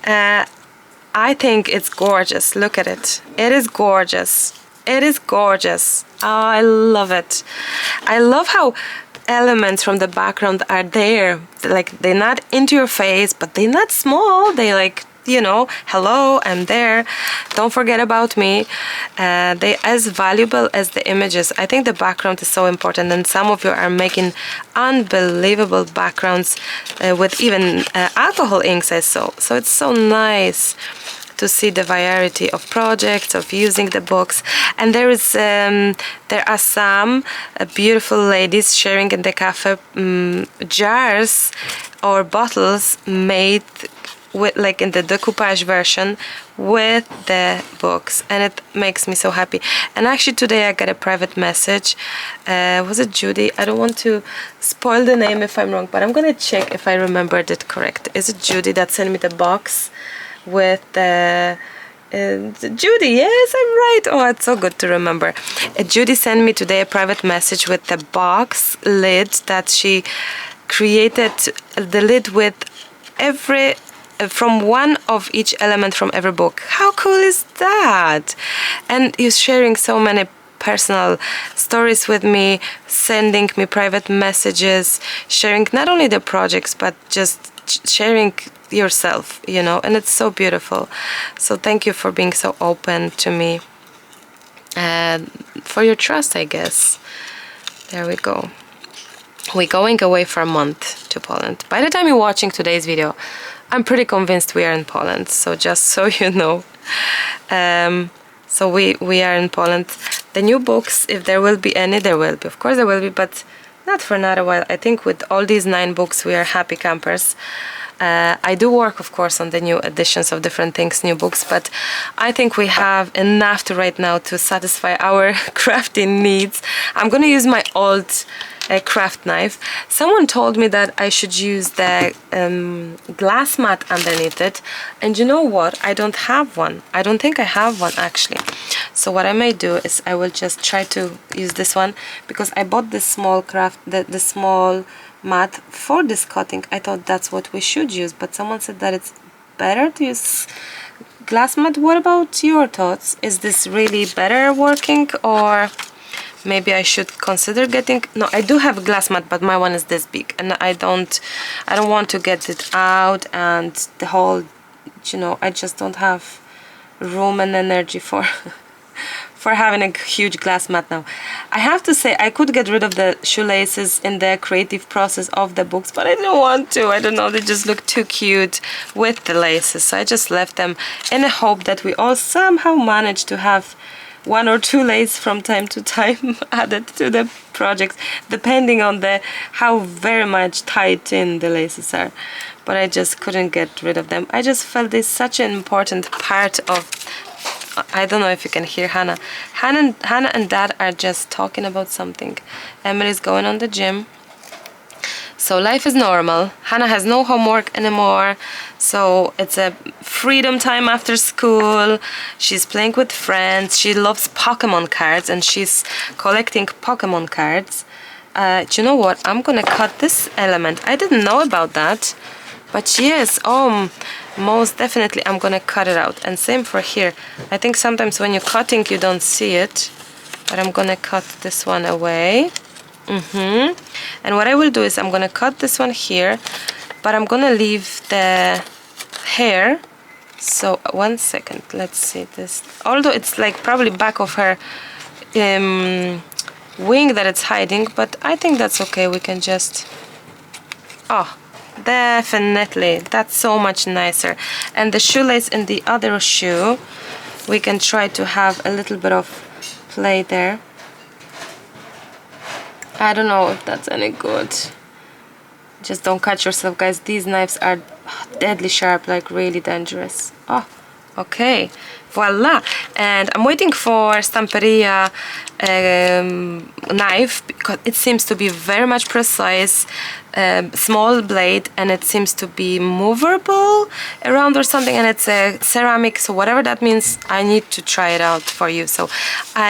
[SPEAKER 1] I think it's gorgeous. Look at it. It is gorgeous. It is gorgeous. Oh, I love it. I love how elements from the background are there. Like, they're not into your face, but they're not small. They like, you know, hello, I'm there, don't forget about me. They as valuable as the images. I think the background is so important, and some of you are making unbelievable backgrounds with even alcohol inks, I saw. So it's so nice to see the variety of projects, of using the books. And there are some beautiful ladies sharing in the cafe jars or bottles made with, like in the decoupage version, with the books, and it makes me so happy. And actually today I got a private message. Was it Judy? I don't want to spoil the name if I'm wrong, but I'm gonna check if I remembered it correct. Is it Judy that sent me the box with the Judy? Yes, I'm right. Oh, it's so good to remember. Judy sent me today a private message with the box lid that she created, the lid with every from one of each element from every book. How cool is that? And you're sharing so many personal stories with me, sending me private messages, sharing not only the projects, but just sharing yourself, you know, and it's so beautiful. So thank you for being so open to me, and for your trust, I guess. There we go. We're going away for a month to Poland. By the time you're watching today's video, I'm pretty convinced we are in Poland, so just so you know. So we are in Poland. The new books, if there will be any, there will be. Of course there will be, but not for another while. I think with all these 9 books, we are happy campers. I do work, of course, on the new editions of different things, new books, but I think we have enough to right now to satisfy our crafting needs. I'm going to use my old craft knife. Someone told me that I should use the glass mat underneath it, and you know what? I don't have one. I don't think I have one, actually. So what I may do is I will just try to use this one, because I bought this small the small mat for this cutting. I thought that's what we should use, but someone said that it's better to use glass mat. What about your thoughts? Is this really better working, or maybe I should consider getting... No, I do have a glass mat, but my one is this big, and I don't want to get it out, and the whole, you know, I just don't have room and energy for for having a huge glass mat now. I have to say, I could get rid of the shoelaces in the creative process of the books, but I didn't want to. I don't know, they just look too cute with the laces, so I just left them in the hope that we all somehow manage to have 1 or 2 laces from time to time added to the project, depending on how very much tight in the laces are. But I just couldn't get rid of them. I just felt this such an important part of, I don't know if you can hear Hannah. Hannah and Dad are just talking about something. Emily's going on the gym. So life is normal. Hannah has no homework anymore, so it's a freedom time after school. She's playing with friends. She loves Pokemon cards and she's collecting Pokemon cards. Do you know what? I'm gonna cut this element. I didn't know about that, but yes, most definitely I'm gonna cut it out. And same for here. I think sometimes when you're cutting you don't see it, but I'm gonna cut this one away. And what I will do is I'm gonna cut this one here, but I'm gonna leave the hair. So 1 second, let's see this. Although it's like probably back of her wing that it's hiding, but I think that's okay. We can just, oh, definitely, that's so much nicer. And the shoelace in the other shoe, we can try to have a little bit of play there. I don't know if that's any good. Just don't cut yourself, guys. These knives are deadly sharp, like really dangerous. Oh, okay. Voila. And I'm waiting for Stamperia knife because it seems to be very much precise, small blade, and it seems to be movable around or something, and it's a ceramic, so whatever that means, I need to try it out for you. So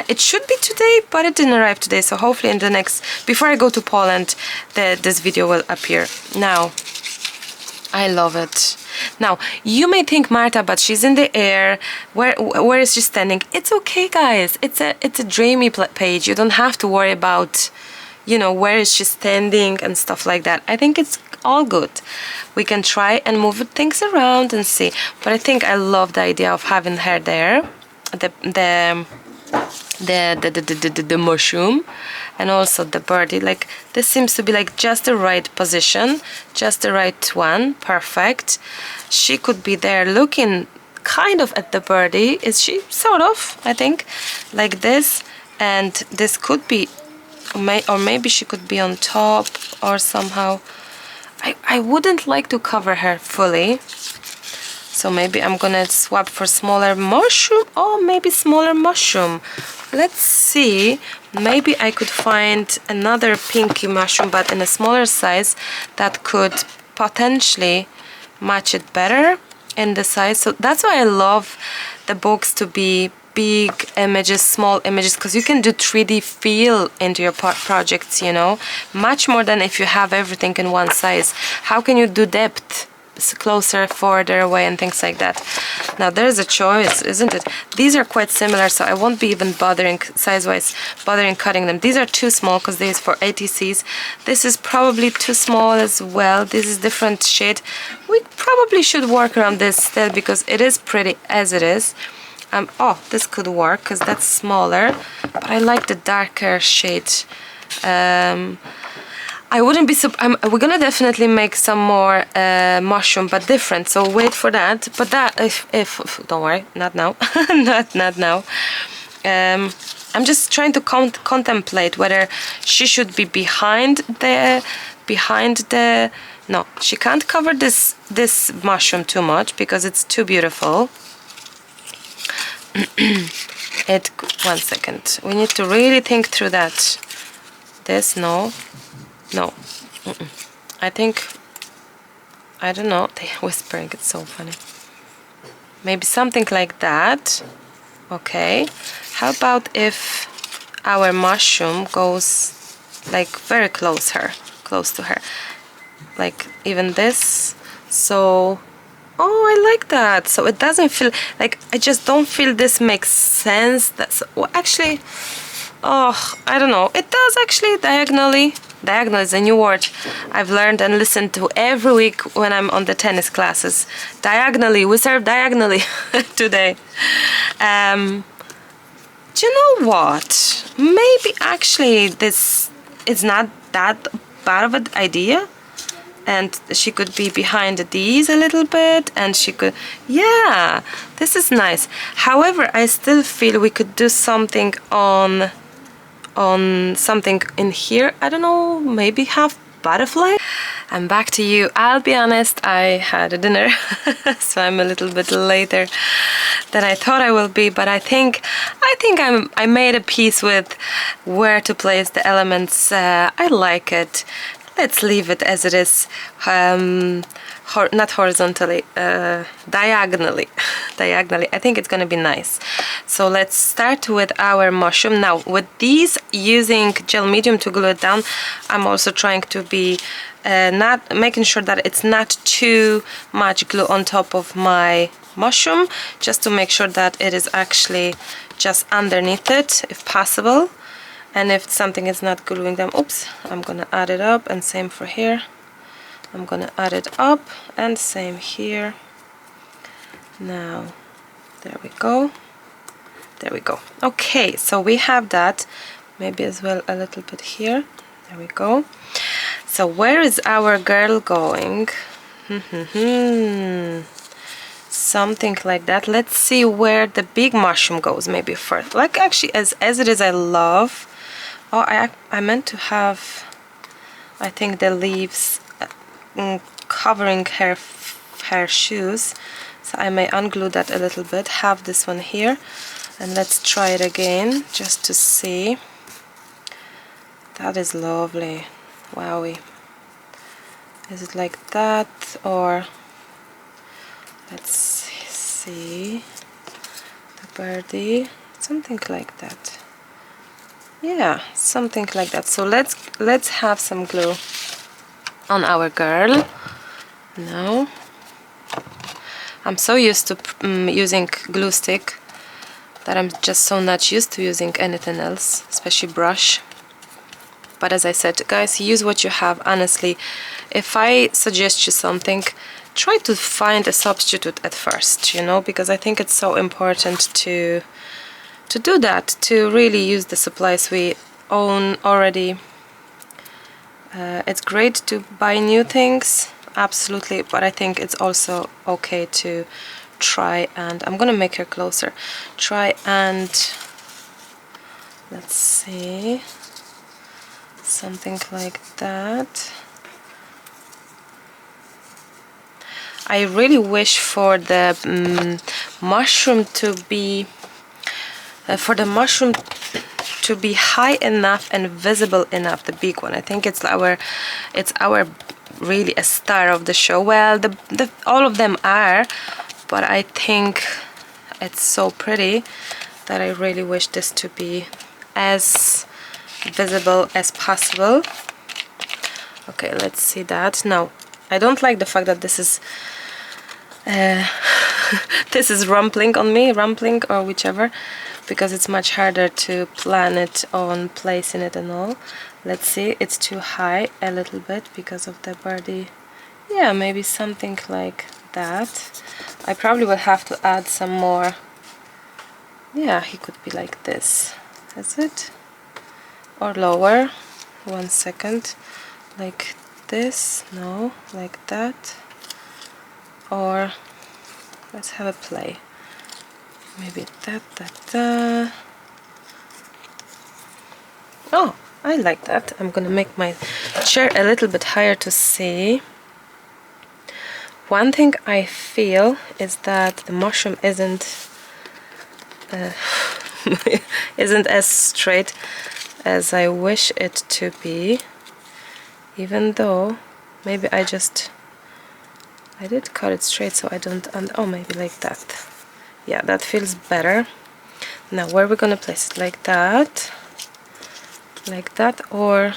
[SPEAKER 1] it should be today, but it didn't arrive today, so hopefully in the next, before I go to Poland, this video will appear. Now, I love it. Now, you may think, Marta, but she's in the air. Where is she standing? It's okay, guys. It's a dreamy page. You don't have to worry about, you know, where is she standing and stuff like that. I think it's all good. We can try and move things around and see. But I think I love the idea of having her there. The mushroom and also the birdie. Like, this seems to be like just the right position, just the right one. Perfect. She could be there looking kind of at the birdie. Is she? Sort of, I think, like this. And this could be, or maybe she could be on top or somehow. I wouldn't like to cover her fully, so maybe I'm gonna swap for smaller mushroom. Oh, maybe smaller mushroom. Let's see, maybe I could find another pinky mushroom, but in a smaller size, that could potentially match it better in the size. So that's why I love the books to be big images, small images, because you can do 3D feel into your projects, you know, much more than if you have everything in one size. How can you do depth? Closer, further away, and things like that. Now there's a choice, isn't it? These are quite similar, so I won't be even bothering size-wise, cutting them. These are too small because these for ATCs. This is probably too small as well. This is different shade. We probably should work around this still because it is pretty as it is. Oh, this could work because that's smaller, but I like the darker shade. I wouldn't be we're gonna definitely make some more mushroom, but different, so wait for that. But that, if don't worry, not now. not now. I'm just trying to contemplate whether she should be behind the no, she can't cover this mushroom too much because it's too beautiful. 1 second, we need to really think through that. This, no. I think, I don't know, they're whispering, it's so funny. Maybe something like that. Okay, how about if our mushroom goes like very close to her, like even this. So, oh, I like that. So it doesn't feel like, I just don't feel this makes sense. That's, well, actually, oh, I don't know, it does actually diagonally. Diagonal is a new word I've learned and listened to every week when I'm on the tennis classes. Diagonally, we serve diagonally today. Do you know what? Maybe actually this is not that bad of an idea. And she could be behind these a little bit, and she could, yeah, this is nice. However, I still feel we could do something on something in here. I don't know, maybe have butterfly. And back to you. I'll be honest, I had a dinner, so I'm a little bit later than I thought I will be. But I think I made a piece with where to place the elements. I like it. Let's leave it as it is, not horizontally, diagonally. Diagonally. I think it's gonna be nice. So let's start with our mushroom. Now, with these, using gel medium to glue it down, I'm also trying to be not making sure that it's not too much glue on top of my mushroom, just to make sure that it is actually just underneath it, if possible. And if something is not gluing them, oops, I'm gonna add it up, and same for here. I'm gonna add it up, and same here. Now, there we go. There we go. Okay, so we have that. Maybe as well a little bit here. There we go. So where is our girl going? Something like that. Let's see where the big mushroom goes maybe first. Like actually, as it is, I love. Oh, I meant to have, I think, the leaves covering her shoes. So I may unglue that a little bit. Have this one here. And let's try it again, just to see. That is lovely. Wowie. Is it like that, or let's see, the birdie, something like that. Yeah, something like that. So let's have some glue on our girl. Now, I'm so used to using glue stick that I'm just so not used to using anything else, especially brush. But as I said, guys, use what you have. Honestly, if I suggest you something, try to find a substitute at first, you know, because I think it's so important to do that, to really use the supplies we own already. It's great to buy new things, absolutely, but I think it's also okay to try and, I'm gonna make her closer, try and, let's see, something like that. I really wish for the mushroom to be high enough and visible enough, the big one. I think it's our really a star of the show. Well, all of them are, but I think it's so pretty that I really wish this to be as visible as possible. Okay, let's see that. Now, I don't like the fact that this is this is rumpling on me, or whichever, because it's much harder to plan it on placing it and all. Let's see, it's too high a little bit because of the birdie. Yeah, maybe something like that. I probably will have to add some more. Yeah, he could be like this. Is it? Or lower. 1 second. Like this. No, like that. Or let's have a play. Maybe that. Oh, I like that. I'm gonna make my chair a little bit higher to see. One thing I feel is that the mushroom isn't as straight as I wish it to be, even though maybe I did cut it straight, so I don't, oh, maybe like that. Yeah, that feels better. Now, where are we gonna place it? Like that, or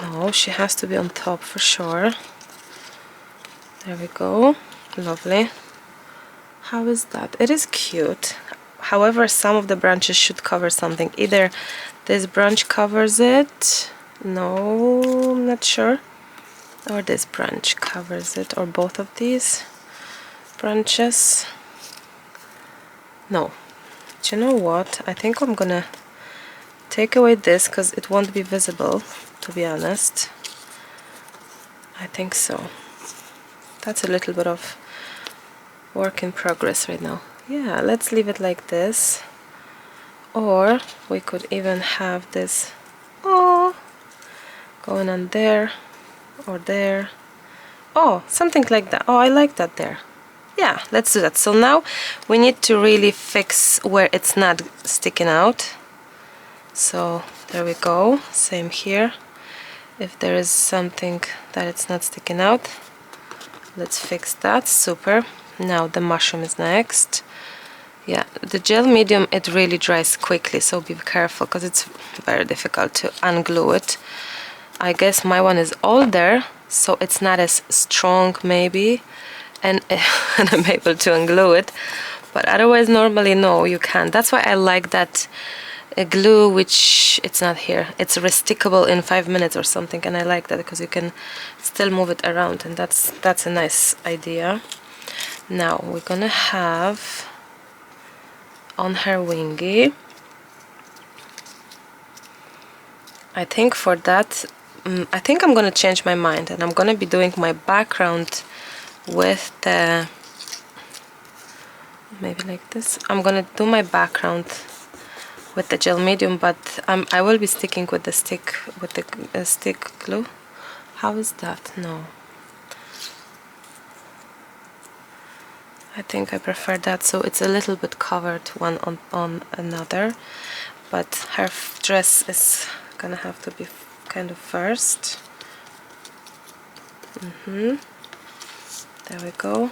[SPEAKER 1] no, she has to be on top for sure. There we go. Lovely. How is that? It is cute. However, some of the branches should cover something. Either this branch covers it, no, I'm not sure, or this branch covers it, or both of these branches. No, But you know what? I think I'm gonna take away this because it won't be visible, to be honest. I think so. That's a little bit of work in progress right now. Yeah, let's leave it like this. Or we could even have this going on there or there. Oh, something like that. Oh, I like that there. Yeah, let's do that. So now we need to really fix where it's not sticking out. So there we go. Same here. If there is something that it's not sticking out, let's fix that. Super. Now the mushroom is next. Yeah, the gel medium, it really dries quickly, so be careful because it's very difficult to unglue it. I guess my one is older, so it's not as strong maybe, and I'm able to unglue it, but otherwise normally no, you can't. That's why I like that glue, which it's not here, it's restickable in 5 minutes or something, and I like that because you can still move it around, and that's a nice idea. Now we're gonna have on her wingy. I think for that, I think I'm gonna change my mind, and I'm gonna be doing my background with the, maybe like this. I'm gonna do my background with the gel medium, but I will be sticking with the stick, with the stick glue. How is that? No, I think I prefer that, so it's a little bit covered one on another, but her dress is gonna have to be kind of first. There we go.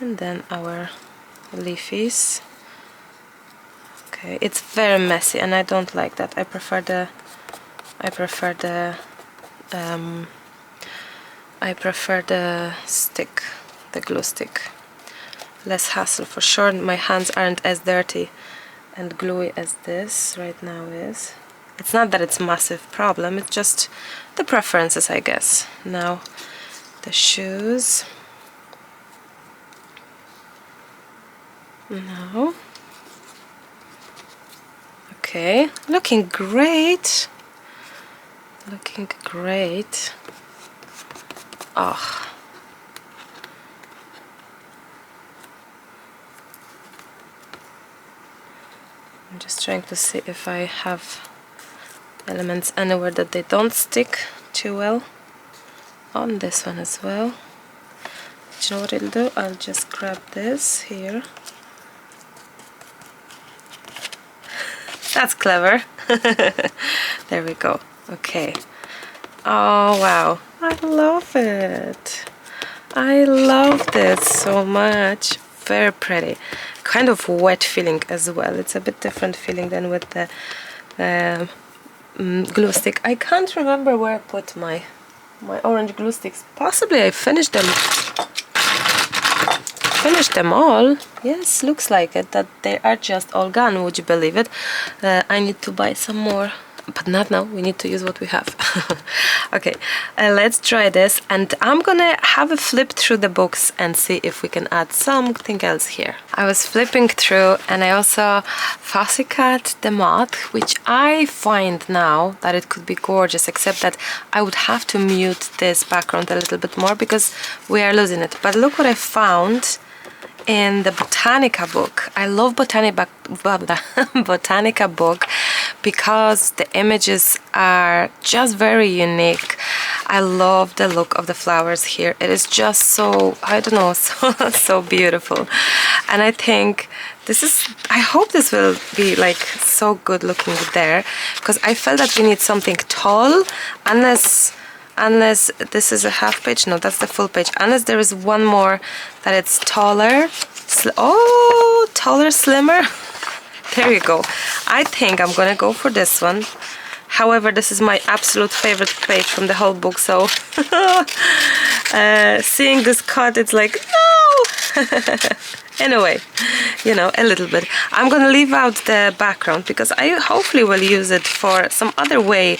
[SPEAKER 1] And then our leafies. Okay, it's very messy and I don't like that. I prefer the stick, the glue stick. Less hassle for sure. My hands aren't as dirty and gluey as this right now is. It's not that it's a massive problem, it's just the preferences, I guess. Now the shoes. No. Okay, looking great. Looking great. Oh. I'm just trying to see if I have elements anywhere that they don't stick too well. On this one as well. Do you know what I'll do? I'll just grab this here. That's clever. There we go. Okay. Oh wow, I love it. I love this so much. Very pretty. Kind of wet feeling as well. It's a bit different feeling than with the glue stick. I can't remember where I put my orange glue sticks. Possibly I finished them. Finished them all. Yes, looks like it, that they are just all gone. Would you believe it? I need to buy some more, but not now. We need to use what we have. Okay, let's try this, and I'm gonna have a flip through the books and see if we can add something else here. I was flipping through and I also fussy cut the moth, which I find now that it could be gorgeous, except that I would have to mute this background a little bit more because we are losing it. But look what I found in the Botanica book. I love Botanica book because the images are just very unique. I love the look of the flowers here. It is just so, I don't know, so beautiful. And I think this is, I hope this will be like so good looking there, because I felt that we need something tall, unless this is a half page. No, that's the full page. Unless there is one more that it's taller. Taller, slimmer. There you go. I think I'm gonna go for this one. However, this is my absolute favorite page from the whole book, so seeing this cut, it's like, no! Anyway, you know, a little bit. I'm gonna leave out the background because I hopefully will use it for some other way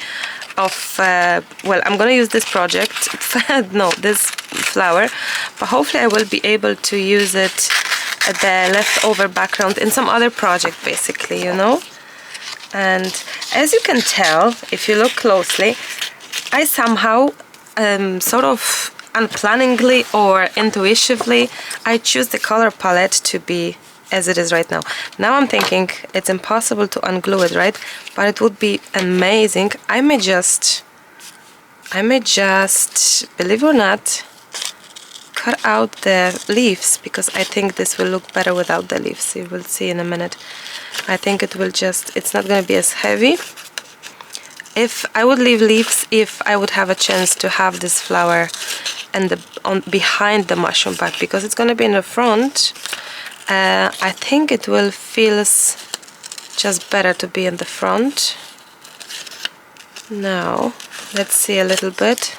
[SPEAKER 1] of, well, I'm gonna use this project, no, this flower, but hopefully I will be able to use it the leftover background in some other project, basically, you know. And as you can tell, if you look closely, I somehow sort of unplanningly or intuitively, I choose the color palette to be as it is right now. Now I'm thinking it's impossible to unglue it, right? But it would be amazing. I may just, believe it or not, cut out the leaves, because I think this will look better without the leaves. You will see in a minute. I think it will just, it's not going to be as heavy. If I would leave leaves, if I would have a chance to have this flower and behind the mushroom bag, because it's going to be in the front, I think it will feel just better to be in the front. Now let's see a little bit.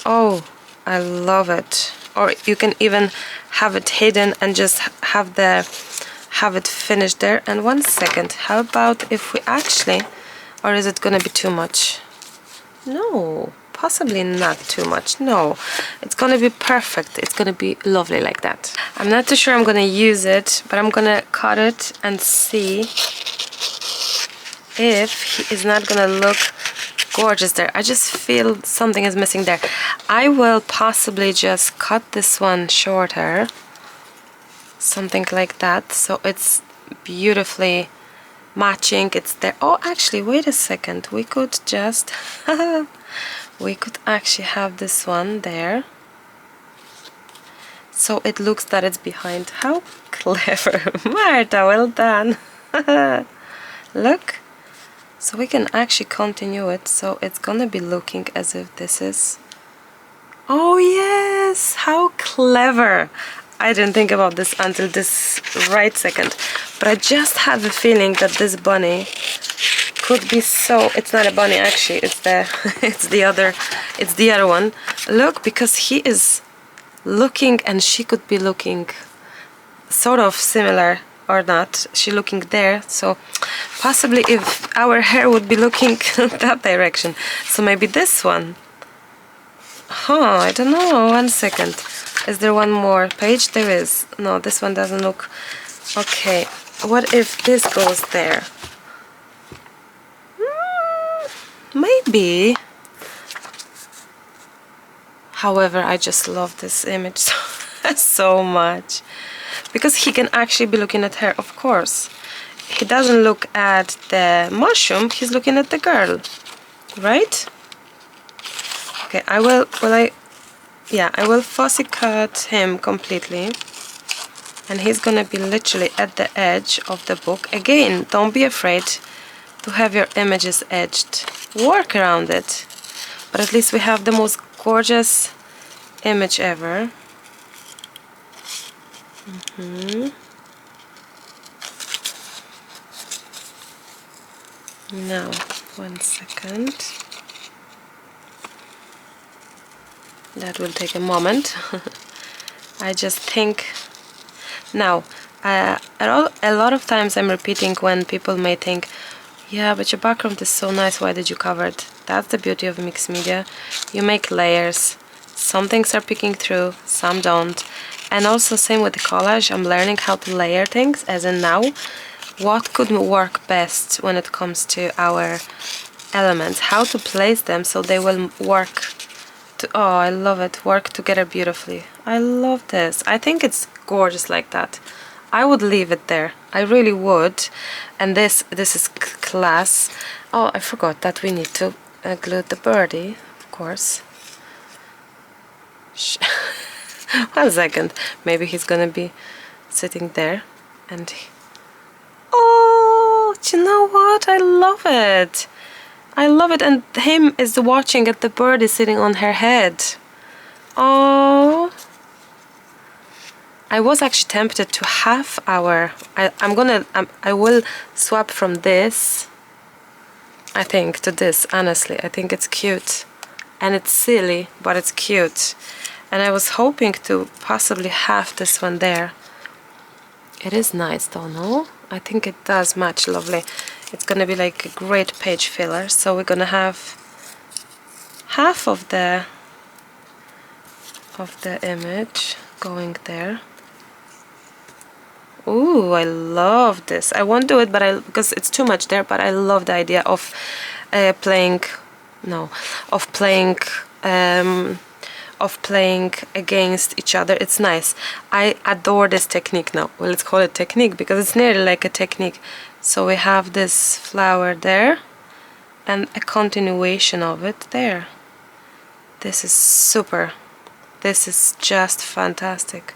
[SPEAKER 1] Oh, I love it. Or you can even have it hidden and just have it finished there. And one second, how about if we actually, or is it gonna be too much? No, possibly not too much. No, it's gonna be perfect. It's gonna be lovely like that. I'm not too sure I'm gonna use it, but I'm gonna cut it and see if he is not gonna look gorgeous there. I just feel something is missing there. I will possibly just cut this one shorter, something like that, so it's beautifully matching. It's there. Oh, actually, wait a second. We could just we could actually have this one there, so it looks that it's behind. How clever, Marta, well done. Look. So we can actually continue it, so it's gonna be looking as if this is... Oh yes, how clever! I didn't think about this until this right second, but I just had the feeling that this bunny could be so... It's not a bunny actually, it's the other one. Look, because he is looking and she could be looking sort of similar. Or not, she looking there, so possibly if our hair would be looking that direction. So maybe this one. I don't know, one second. Is there one more page? There is. No, this one doesn't look... Okay, what if this goes there? Maybe. However, I just love this image so much. Because he can actually be looking at her, of course. He doesn't look at the mushroom, he's looking at the girl. Right? Okay, I will fussy cut him completely. And he's gonna be literally at the edge of the book. Again, don't be afraid to have your images edged. Work around it. But at least we have the most gorgeous image ever. Now, one second. That will take a moment. I just think... Now, a lot of times I'm repeating when people may think, yeah, but your background is so nice, why did you cover it? That's the beauty of mixed media. You make layers. Some things are picking through, some don't. And also same with the collage, I'm learning how to layer things, as in now, what could work best when it comes to our elements, how to place them so they will work to, oh, I love it, work together beautifully. I love this. I think it's gorgeous like that. I would leave it there. I really would. And this is class. Oh, I forgot that we need to glue the birdie, of course. 1 second, maybe he's gonna be sitting there and oh, do you know what? I love it. I love it, and him is watching at the birdie sitting on her head. Oh, I was actually tempted to have our... I will swap from this, I think, to this. Honestly, I think it's cute, and it's silly, but it's cute. And I was hoping to possibly have this one there. It is nice though, no? I think it does match lovely. It's gonna be like a great page filler. So we're gonna have half of the image going there. Ooh, I love this. I won't do it, but because it's too much there. But I love the idea of playing against each other. It's nice. I adore this technique now. Well, let's call it technique because it's nearly like a technique. So we have this flower there and a continuation of it there. This is super. This is just fantastic.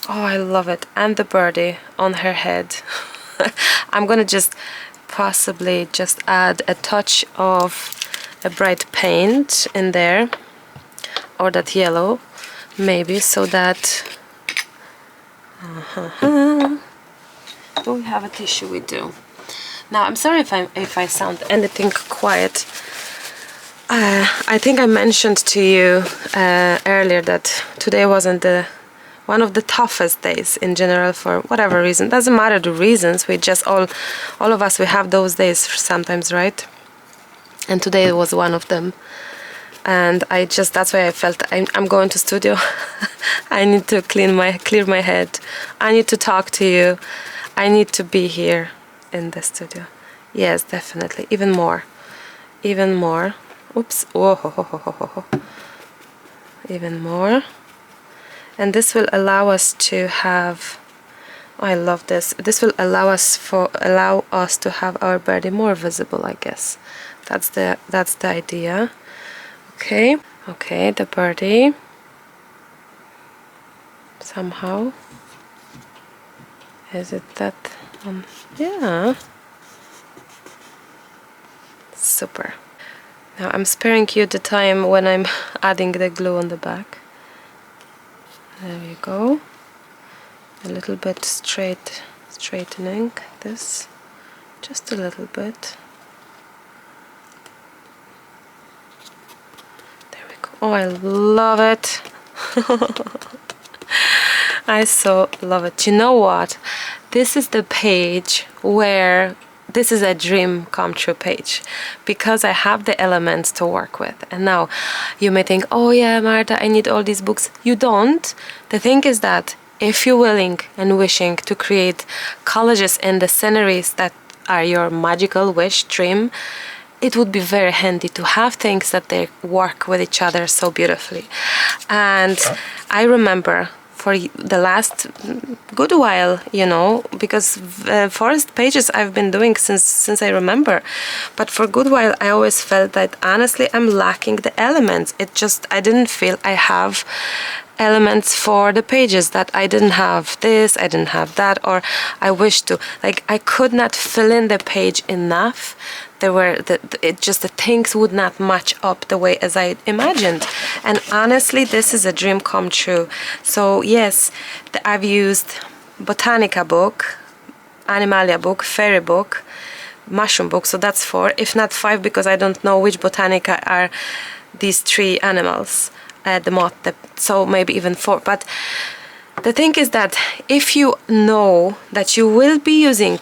[SPEAKER 1] Oh, I love it. And the birdie on her head. I'm gonna just possibly just add a touch of a bright paint in there, or that yellow maybe, so that oh, we have a tissue, we do. Now I'm sorry if I sound anything quiet. I think I mentioned to you earlier that today wasn't one of the toughest days in general for whatever reason. Doesn't matter the reasons, we just all of us, we have those days sometimes, right? And today was one of them. And that's why I felt I'm going to studio. I need to clear my head. I need to talk to you. I need to be here in the studio. Yes, definitely. Even more. Oops. Oh. Even more. And this will allow us to have, oh, I love this. This will allow us to have our birdie more visible, I guess. That's the idea. Okay, the birdie. Somehow. Is it that one? Yeah. Super. Now I'm sparing you the time when I'm adding the glue on the back. There we go. A little bit straightening this. Just a little bit. There we go. Oh, I love it. I so love it. You know what? This is the page where this is a dream come true page, because I have the elements to work with. And now you may think, oh yeah, Marta, I need all these books. You don't. The thing is that if you're willing and wishing to create collages in the sceneries that are your magical wish dream, it would be very handy to have things that they work with each other so beautifully. And I remember for the last good while, you know, because forest pages I've been doing since I remember, but for a good while I always felt that honestly I'm lacking the elements. I didn't feel I have elements for the pages, that I didn't have this, I didn't have that, or I wish to, like, I could not fill in the page enough. There were the things would not match up the way as I imagined. And honestly, this is a dream come true. So yes, I've used Botanica book, Animalia book, Fairy book, Mushroom book, so that's 4, if not 5, because I don't know which Botanica are these 3 animals, the moth, so maybe even 4. But the thing is that if you know that you will be using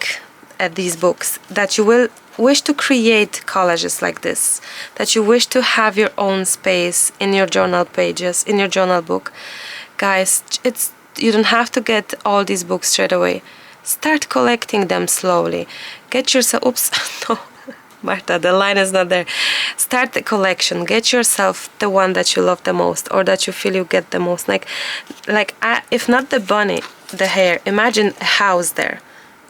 [SPEAKER 1] these books, that you will wish to create collages like this, that you wish to have your own space in your journal pages, in your journal book, guys, you don't have to get all these books straight away. Start collecting them slowly. Get yourself, oops, no, Marta, the line is not there. Start the collection. Get yourself the one that you love the most, or that you feel you get the most. Like if not the bunny, the hare, imagine a house there.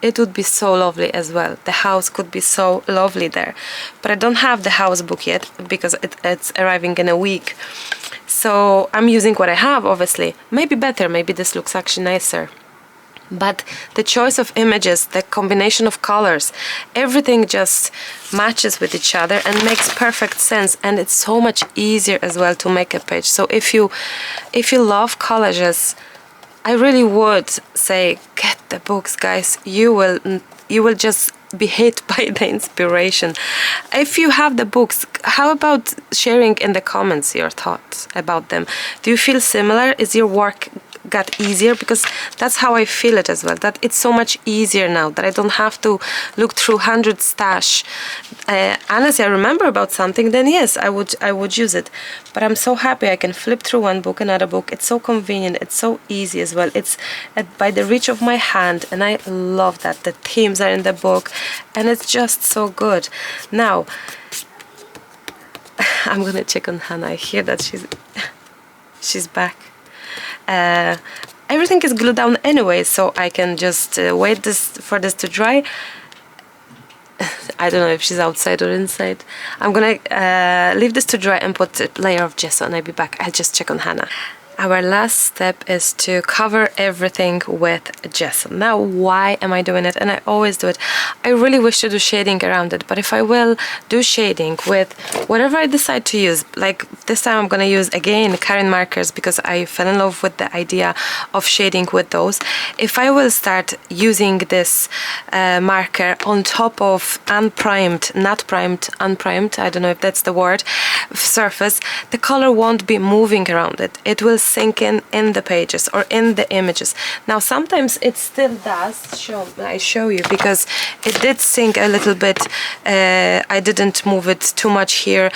[SPEAKER 1] It would be so lovely as well. The house could be so lovely there. But I don't have the house book yet, because it's arriving in a week. So I'm using what I have, obviously. Maybe better, maybe this looks actually nicer. But the choice of images, the combination of colors, everything just matches with each other and makes perfect sense. And it's so much easier as well to make a page. So if you love collages, I really would say get the books, guys. You will just be hit by the inspiration. If you have the books, how about sharing in the comments your thoughts about them? Do you feel similar? Is your work got easier, because that's how I feel it as well, that it's so much easier now, that I don't have to look through 100 stash. Unless I remember about something, then yes, I would use it. But I'm so happy I can flip through one book, another book. It's so convenient, it's so easy as well. It's by the reach of my hand, and I love that. The themes are in the book, and it's just so good. Now, I'm gonna check on Hannah. I hear that she's back. Everything is glued down anyway, so I can just wait for this to dry. I don't know if she's outside or inside. I'm gonna leave this to dry and put a layer of gesso, and I'll be back. I'll just check on Hannah. Our last step is to cover everything with gesso. Now, why am I doing it? And I always do it. I really wish to do shading around it, but if I will do shading with whatever I decide to use, like this time I'm gonna use again Karin markers, because I fell in love with the idea of shading with those. If I will start using this marker on top of unprimed, not primed, unprimed, I don't know if that's the word, surface, the color won't be moving around it. It will sink in the pages or in the images. Now sometimes it still does, I show you, because it did sink a little bit. I didn't move it too much here,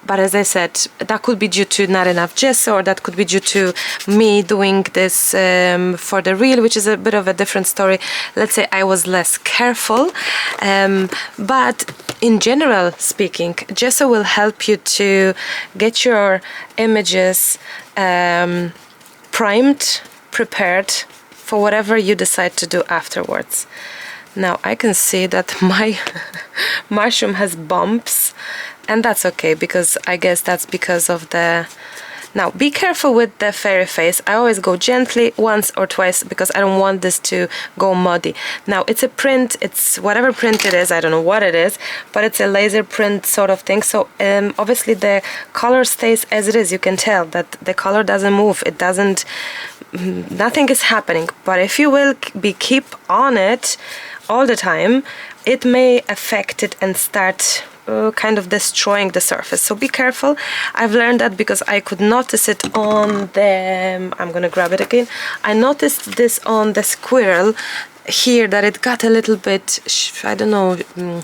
[SPEAKER 1] but as I said, that could be due to not enough gesso, or that could be due to me doing this for the reel, which is a bit of a different story. Let's say I was less careful, but in general speaking, gesso will help you to get your images primed, prepared for whatever you decide to do afterwards. Now I can see that my mushroom has bumps, and that's okay, because I guess that's because of the... Now be careful with the fairy face. I always go gently once or twice, because I don't want this to go muddy. Now it's a print, it's whatever print it is, I don't know what it is, but it's a laser print sort of thing. So obviously the color stays as it is. You can tell that the color doesn't move, it doesn't, nothing is happening. But if you will keep on it all the time, it may affect it and start kind of destroying the surface. So be careful. I've learned that because I could notice it on the... I'm gonna grab it again. I noticed this on the squirrel here, that it got a little bit, I don't know,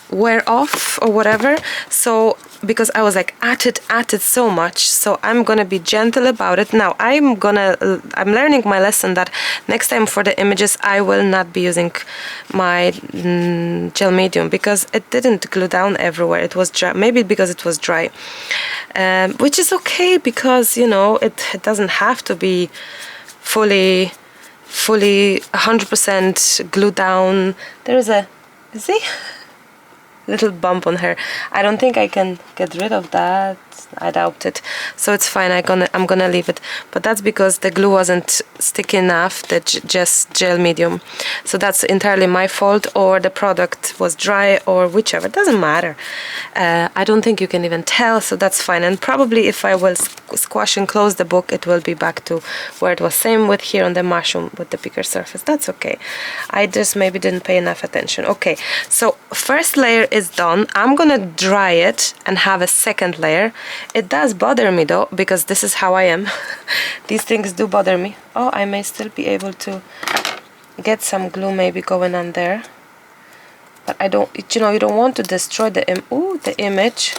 [SPEAKER 1] wear off or whatever. So because I was like at it so much, so I'm gonna be gentle about it. Now I'm learning my lesson that next time for the images I will not be using my gel medium, because it didn't glue down everywhere. It was dry, maybe because it was dry, which is okay, because you know it doesn't have to be fully 100% glued down. There is a, see? Little bump on her. I don't think I can get rid of that. I doubt it. So it's fine. I'm gonna leave it. But that's because the glue wasn't sticky enough, the just gel medium. So that's entirely my fault, or the product was dry, or whichever. It doesn't matter. I don't think you can even tell, so that's fine. And probably if I will squash and close the book, it will be back to where it was. Same with here on the mushroom with the bigger surface. That's okay. I just maybe didn't pay enough attention. Okay, so first layer is done. I'm gonna dry it and have a second layer. It does bother me though, because this is how I am. These things do bother me. Oh, I may still be able to get some glue maybe going on there, but I don't, you know, you don't want to destroy the image.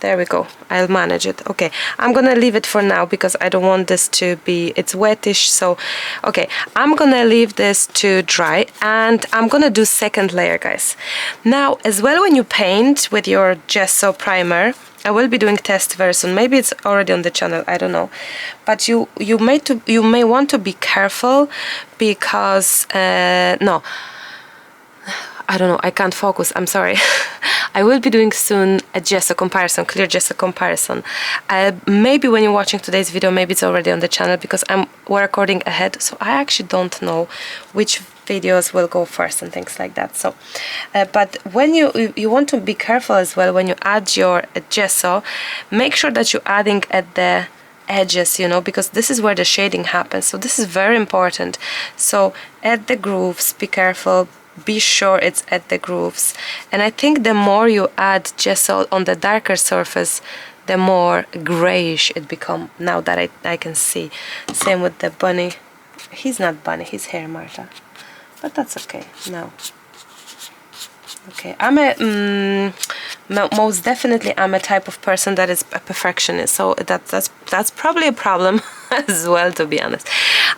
[SPEAKER 1] There we go. I'll manage it. Okay, I'm gonna leave it for now because I don't want this to be, it's wettish. So okay, I'm gonna leave this to dry, and I'm gonna do second layer, guys. Now as well, when you paint with your gesso primer, I will be doing test very soon. Maybe it's already on the channel, I don't know. But you may want to be careful, because no, I don't know, I can't focus, I'm sorry. I will be doing soon a gesso comparison, clear gesso comparison. Maybe when you're watching today's video, maybe it's already on the channel, because we're recording ahead, so I actually don't know which videos will go first and things like that. So but when you want to be careful as well when you add your gesso, make sure that you're adding at the edges, you know, because this is where the shading happens. So this is very important. So at the grooves, be careful, be sure it's at the grooves. And I think the more you add gesso on the darker surface, the more grayish it become, now that I can see. Same with the bunny. He's not bunny, he's hair, Martha. But that's okay. No. Okay, I'm a most definitely I'm a type of person that is a perfectionist, so that's probably a problem as well, to be honest.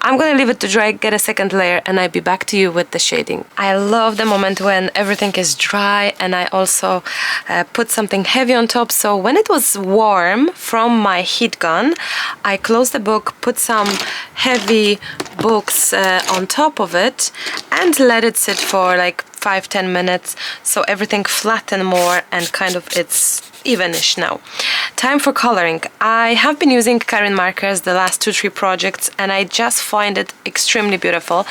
[SPEAKER 1] I'm gonna leave it to dry, get a second layer, and I'll be back to you with the shading. I love the moment when everything is dry, and I also put something heavy on top. So when it was warm from my heat gun, I closed the book, put some heavy books on top of it, and let it sit for like 5-10 minutes, so everything flatten more and kind of it's evenish now. Time for coloring. I have been using Karin markers the last 2-3 projects, and I just find it extremely beautiful.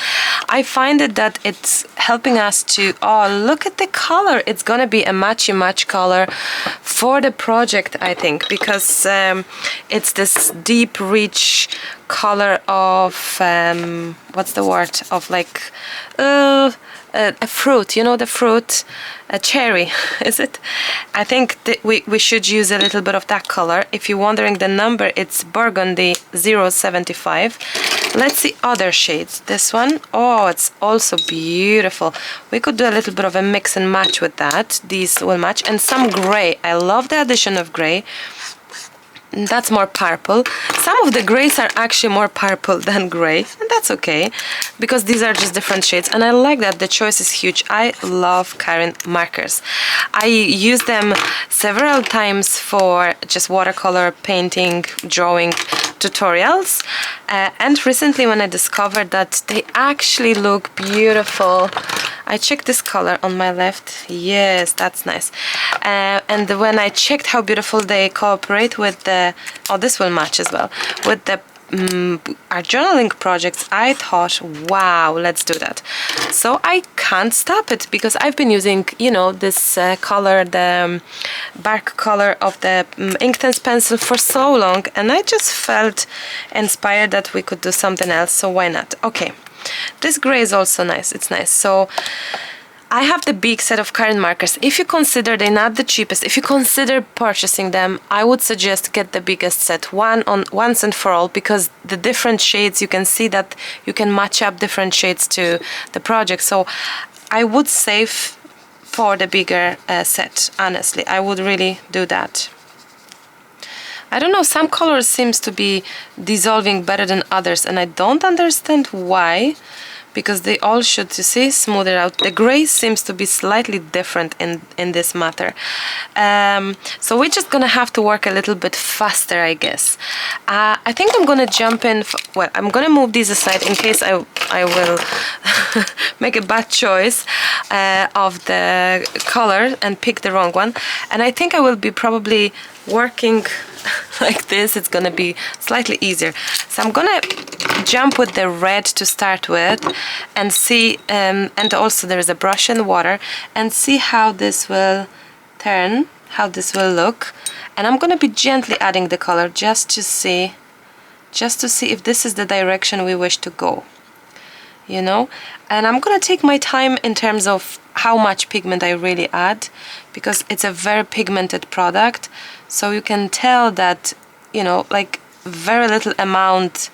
[SPEAKER 1] I find it that it's helping us to, oh, look at the color. It's gonna be a matchy-match color for the project, I think, because it's this deep, rich color of what's the word, of like a fruit, you know, the fruit, a cherry, is it? I think that we should use a little bit of that color. If you're wondering the number, it's Burgundy 075. Let's see other shades. This one, oh, it's also beautiful. We could do a little bit of a mix and match with that. These will match. And some gray. I love the addition of gray. That's more purple. Some of the grays are actually more purple than gray, and that's okay, because these are just different shades, and I like that the choice is huge. I love Karin markers. I use them several times for just watercolor painting, drawing tutorials, and recently when I discovered that they actually look beautiful, I checked this color on my left. Yes, that's nice. And when I checked how beautiful they cooperate with the, oh, this will match as well, with the our journaling projects, I thought, wow, let's do that. So I can't stop it, because I've been using, you know, this color, the bark color of the Inktense pencil for so long, and I just felt inspired that we could do something else, so why not? Okay, this gray is also nice, it's nice. So I have the big set of Karin markers. If you consider they're not the cheapest, if you consider purchasing them, I would suggest get the biggest set, once and for all, because the different shades, you can see that you can match up different shades to the project. So I would save for the bigger set, honestly. I would really do that. I don't know, some colors seems to be dissolving better than others, and I don't understand why, because they all should, you see, smooth it out. The gray seems to be slightly different in this matter. So we're just gonna have to work a little bit faster, I guess. I think I'm gonna jump in, well, I'm gonna move these aside in case I will make a bad choice of the color and pick the wrong one. And I think I will be probably working like this. It's gonna be slightly easier. So I'm gonna jump with the red to start with and see, and also there is a brush and water, and see how this will turn, how this will look. And I'm gonna be gently adding the color just to see if this is the direction we wish to go, you know. And I'm gonna take my time in terms of how much pigment I really add, because it's a very pigmented product, so you can tell that, you know, like very little amount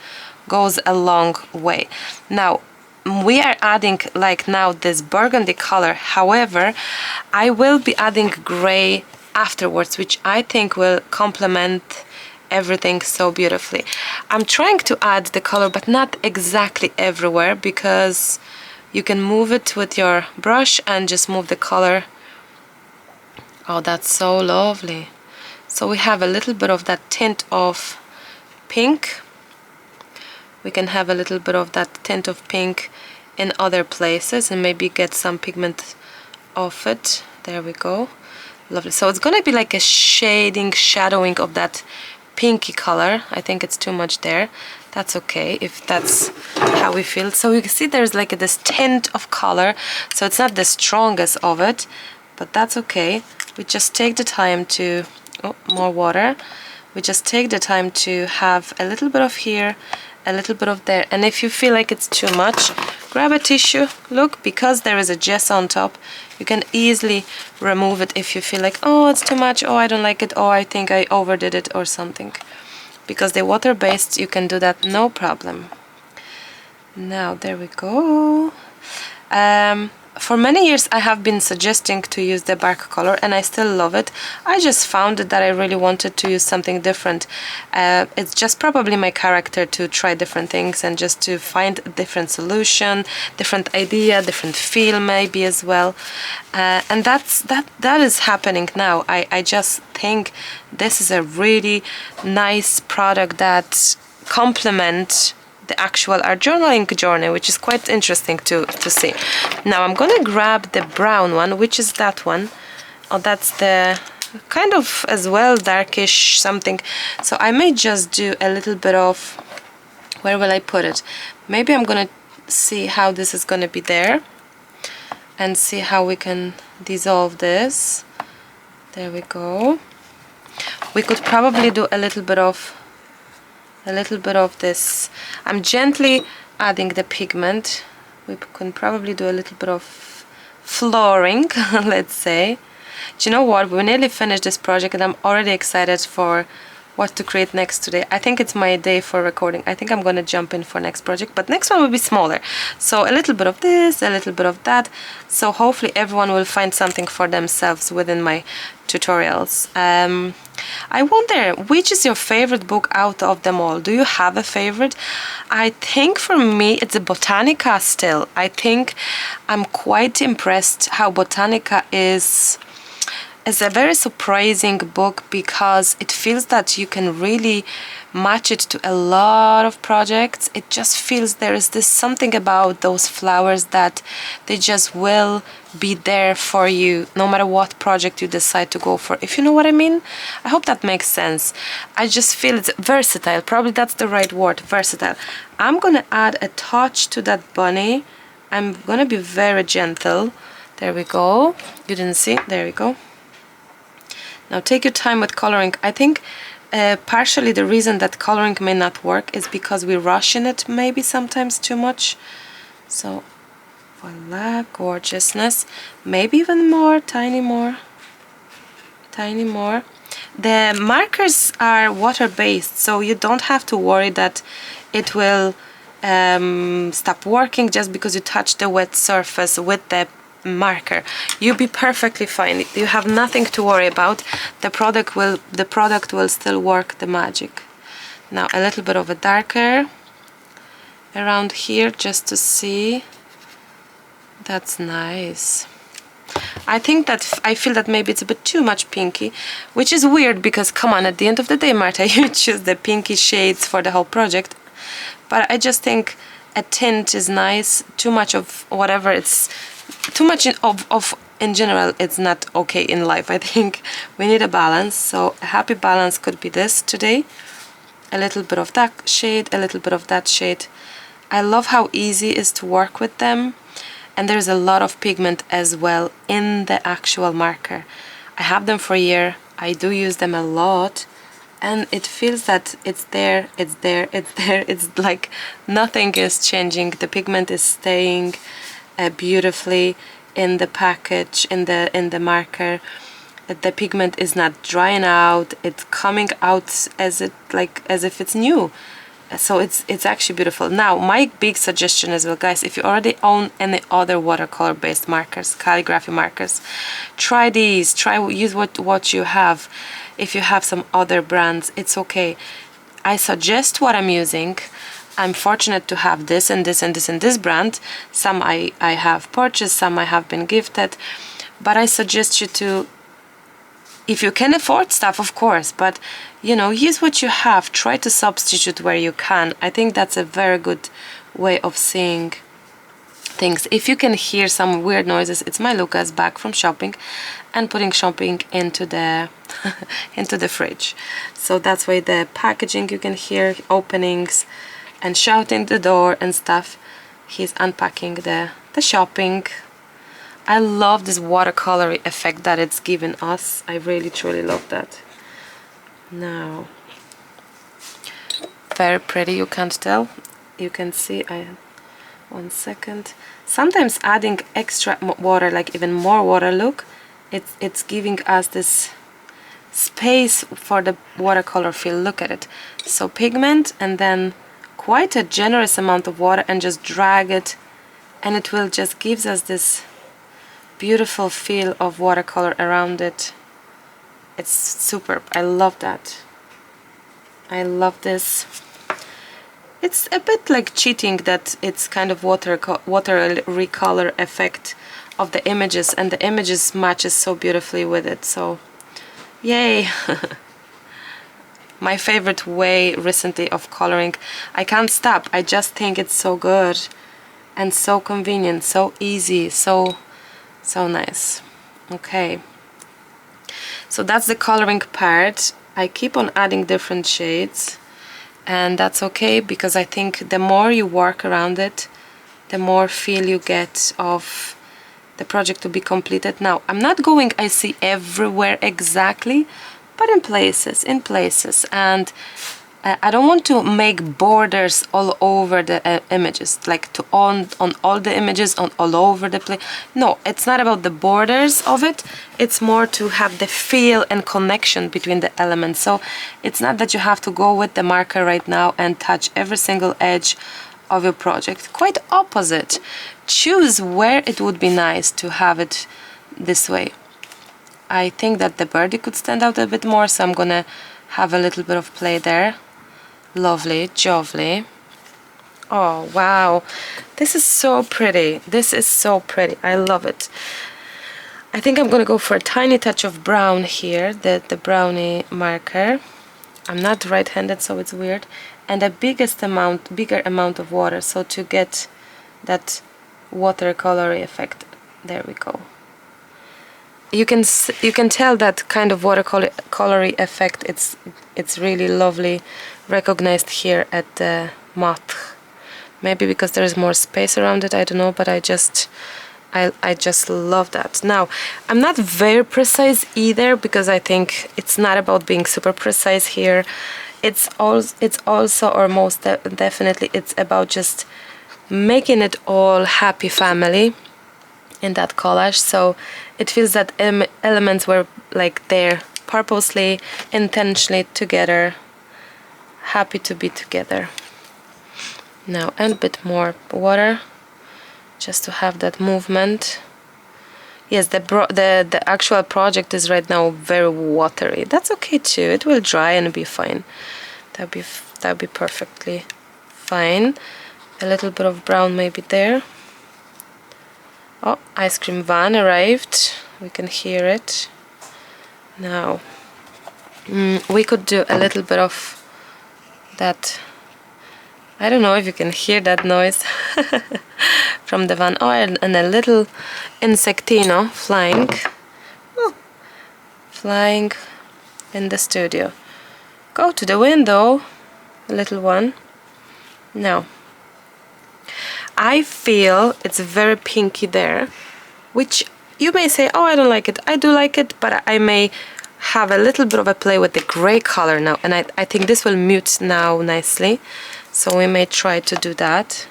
[SPEAKER 1] goes a long way. Now we are adding, like now, this burgundy color. However, I will be adding gray afterwards, which I think will complement everything so beautifully. I'm trying to add the color, but not exactly everywhere, because you can move it with your brush and just move the color. Oh, that's so lovely. So we have a little bit of that tint of pink. We can have a little bit of that tint of pink in other places and maybe get some pigment of it. There we go. Lovely. So it's gonna be like a shading, shadowing of that pinky color. I think it's too much there. That's okay if that's how we feel. So you can see there's like this tint of color. So it's not the strongest of it, but that's okay. We just take the time to, oh, more water. We just take the time to have a little bit of here a little bit of there. And if you feel like it's too much, grab a tissue. Look, because there is a gesso on top, you can easily remove it if you feel like, oh, it's too much, oh, I don't like it, oh, I think I overdid it or something. Because they're water-based, you can do that, no problem. Now, there we go. For many years I have been suggesting to use the bark color, and I still love it. I just found that I really wanted to use something different. It's just probably my character to try different things and just to find a different solution, different idea, different feel maybe as well. And that is happening now. I just think this is a really nice product that complements the actual art journaling journey, which is quite interesting to see. Now I'm gonna grab the brown one, which is that one. Oh, that's the kind of as well darkish something. So I may just do a little bit of, where will I put it? Maybe I'm gonna see how this is gonna be there and see how we can dissolve this. There we go. We could probably do a little bit of this. I'm gently adding the pigment. We can probably do a little bit of flooring, let's say. Do you know what? We nearly finished this project and I'm already excited for what to create next today. I think it's my day for recording. I think I'm gonna jump in for next project, but next one will be smaller. So a little bit of this, a little bit of that. So hopefully everyone will find something for themselves within my tutorials. I wonder, which is your favorite book out of them all? Do you have a favorite? I think for me it's a Botanica still. I think I'm quite impressed how Botanica is a very surprising book, because it feels that you can really match it to a lot of projects. It just feels there is this something about those flowers that they just will be there for you no matter what project you decide to go for, if you know what I mean. I hope that makes sense. I just feel it's versatile. Probably that's the right word, versatile. I'm gonna add a touch to that bunny. I'm gonna be very gentle. There we go. You didn't see? There we go. Now take your time with coloring. I think partially the reason that coloring may not work is because we rush in it maybe sometimes too much. So voila, gorgeousness. Maybe even more, tiny more. The markers are water-based, so you don't have to worry that it will stop working just because you touch the wet surface with the marker. You'll be perfectly fine. You have nothing to worry about. The product will still work the magic. Now a little bit of a darker around here just to see. That's nice. I think that I feel that maybe it's a bit too much pinky, which is weird because come on, at the end of the day, Marta, you choose the pinky shades for the whole project. But I just think a tint is nice. Too much of whatever, it's too much in general, it's not okay in life. I think we need a balance. So a happy balance could be this today. A little bit of that shade, a little bit of that shade. I love how easy it is to work with them. And there's a lot of pigment as well in the actual marker. I have them for a year. I do use them a lot. And it feels that it's there, it's there, it's there. It's like nothing is changing. The pigment is staying beautifully in the package, in the marker. The pigment is not drying out. It's coming out as if it's new. So it's actually beautiful. Now my big suggestion as well, guys, if you already own any other watercolor based markers, calligraphy markers, try these. Use what you have. If you have some other brands, it's okay. I suggest what I'm using. I'm fortunate to have this and this and this and this brand. Some I have purchased, some I have been gifted. But I suggest you to, if you can afford stuff, of course, but you know, use what you have. Try to substitute where you can. I think that's a very good way of seeing things. If you can hear some weird noises, it's my Lucas back from shopping and putting shopping into the into the fridge. So that's why the packaging, you can hear openings and shouting the door and stuff. He's unpacking the shopping. I love this watercolor effect that it's given us. I really truly love that. Now very pretty. You can't tell. You can see. One second. Sometimes adding extra water, like even more water, look, it's giving us this space for the watercolor feel. Look at it. So pigment and then quite a generous amount of water and just drag it, and it will just gives us this beautiful feel of watercolor around it. It's superb. I love that. I love this. It's a bit like cheating that it's kind of water recolor effect of the images, and the images matches so beautifully with it. So yay. My favorite way recently of coloring. I can't stop. I just think it's so good and so convenient, so easy, so nice. Okay, so that's the coloring part. I keep on adding different shades, and that's okay, because I think the more you work around it, the more feel you get of the project to be completed. Now, I'm not going, I see, everywhere exactly, but in places, and I don't want to make borders all over the images, like to on all the images, on all over the place. No, it's not about the borders of it. It's more to have the feel and connection between the elements. So it's not that you have to go with the marker right now and touch every single edge of your project. Quite opposite. Choose where it would be nice to have it this way. I think that the birdie could stand out a bit more, so I'm gonna have a little bit of play there. Lovely, jovely. Oh wow, this is so pretty. This is so pretty. I love it. I think I'm gonna go for a tiny touch of brown here, the brownie marker. I'm not right-handed, so it's weird. And a bigger amount of water, so to get that watercolory effect. There we go. You can tell that kind of watercolory effect. It's really lovely, recognized here at the mat. Maybe because there is more space around it, I don't know, but I just love that. Now, I'm not very precise either, because I think it's not about being super precise here. It's also, or most definitely, it's about just making it all happy family in that collage. So it feels that elements were like there purposely, intentionally together, happy to be together. Now, and a bit more water, just to have that movement. Yes, the actual project is right now very watery. That's okay too. It will dry and be fine. That'd be perfectly fine. A little bit of brown maybe there. Oh, ice cream van arrived. We can hear it. Now, we could do a little bit of that. I don't know if you can hear that noise from the van. Oh, and a little insectino flying. Oh, flying in the studio. Go to the window, little one. Now, I feel it's very pinky there, which you may say, oh, I don't like it. I do like it, but I may have a little bit of a play with the gray color now, and I think this will mute now nicely, so we may try to do that.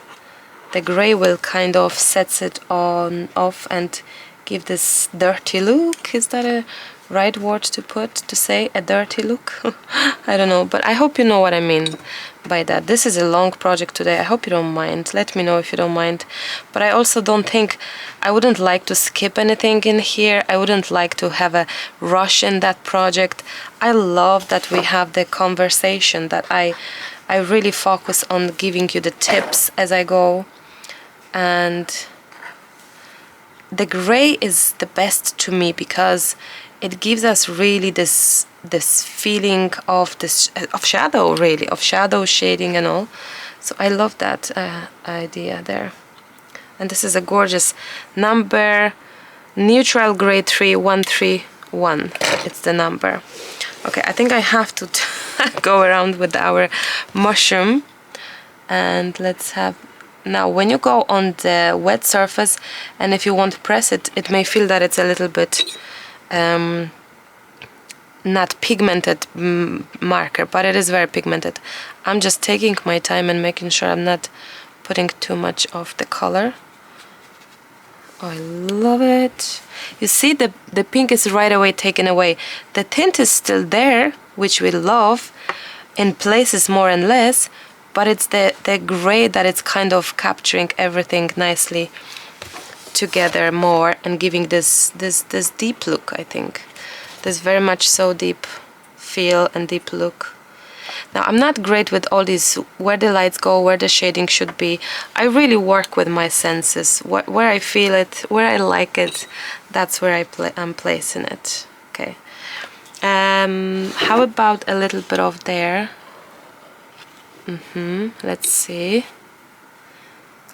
[SPEAKER 1] The gray will kind of sets it off and give this dirty look. Is that a right word to say, a dirty look? I don't know, but I hope you know what I mean by that. This is a long project today. I hope you don't mind. Let me know if you don't mind. But I also don't think, I wouldn't like to skip anything in here. I wouldn't like to have a rush in that project. I love that we have the conversation, that I really focus on giving you the tips as I go. And the gray is the best to me, because it gives us really this feeling of shadow, really, of shadow shading and all. So I love that idea there. And this is a gorgeous number, neutral gray 3131. It's the number. Okay, I think I have to go around with our mushroom, and let's have. Now, when you go on the wet surface, and if you want to press it, it may feel that it's a little bit not pigmented marker, but it is very pigmented. I'm just taking my time and making sure I'm not putting too much of the color. Oh, I love it. You see, the pink is right away taken away. The tint is still there, which we love, in places more and less, but it's the gray that it's kind of capturing everything nicely together more and giving this deep look, I think. This very much so deep feel and deep look. Now, I'm not great with all these, where the lights go, where the shading should be. I really work with my senses. Where I feel it, where I like it, that's where I'm placing it. Okay. How about a little bit of there? Let's see.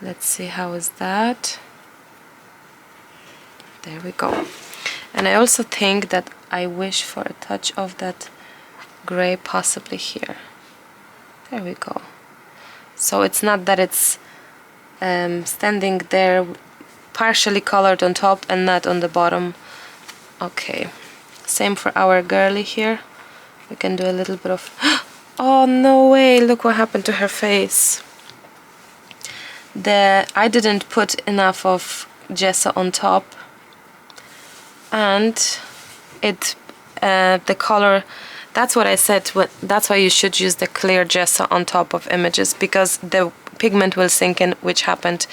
[SPEAKER 1] Let's see, how is that? There we go. And I also think that I wish for a touch of that gray possibly here. There we go. So it's not that it's standing there partially colored on top and not on the bottom. Okay. Same for our girly here. We can do a little bit of... Oh, no way! Look what happened to her face. I didn't put enough of gesso on top, and the color, that's what I said, that's why you should use the clear gesso on top of images, because the pigment will sink in, which happened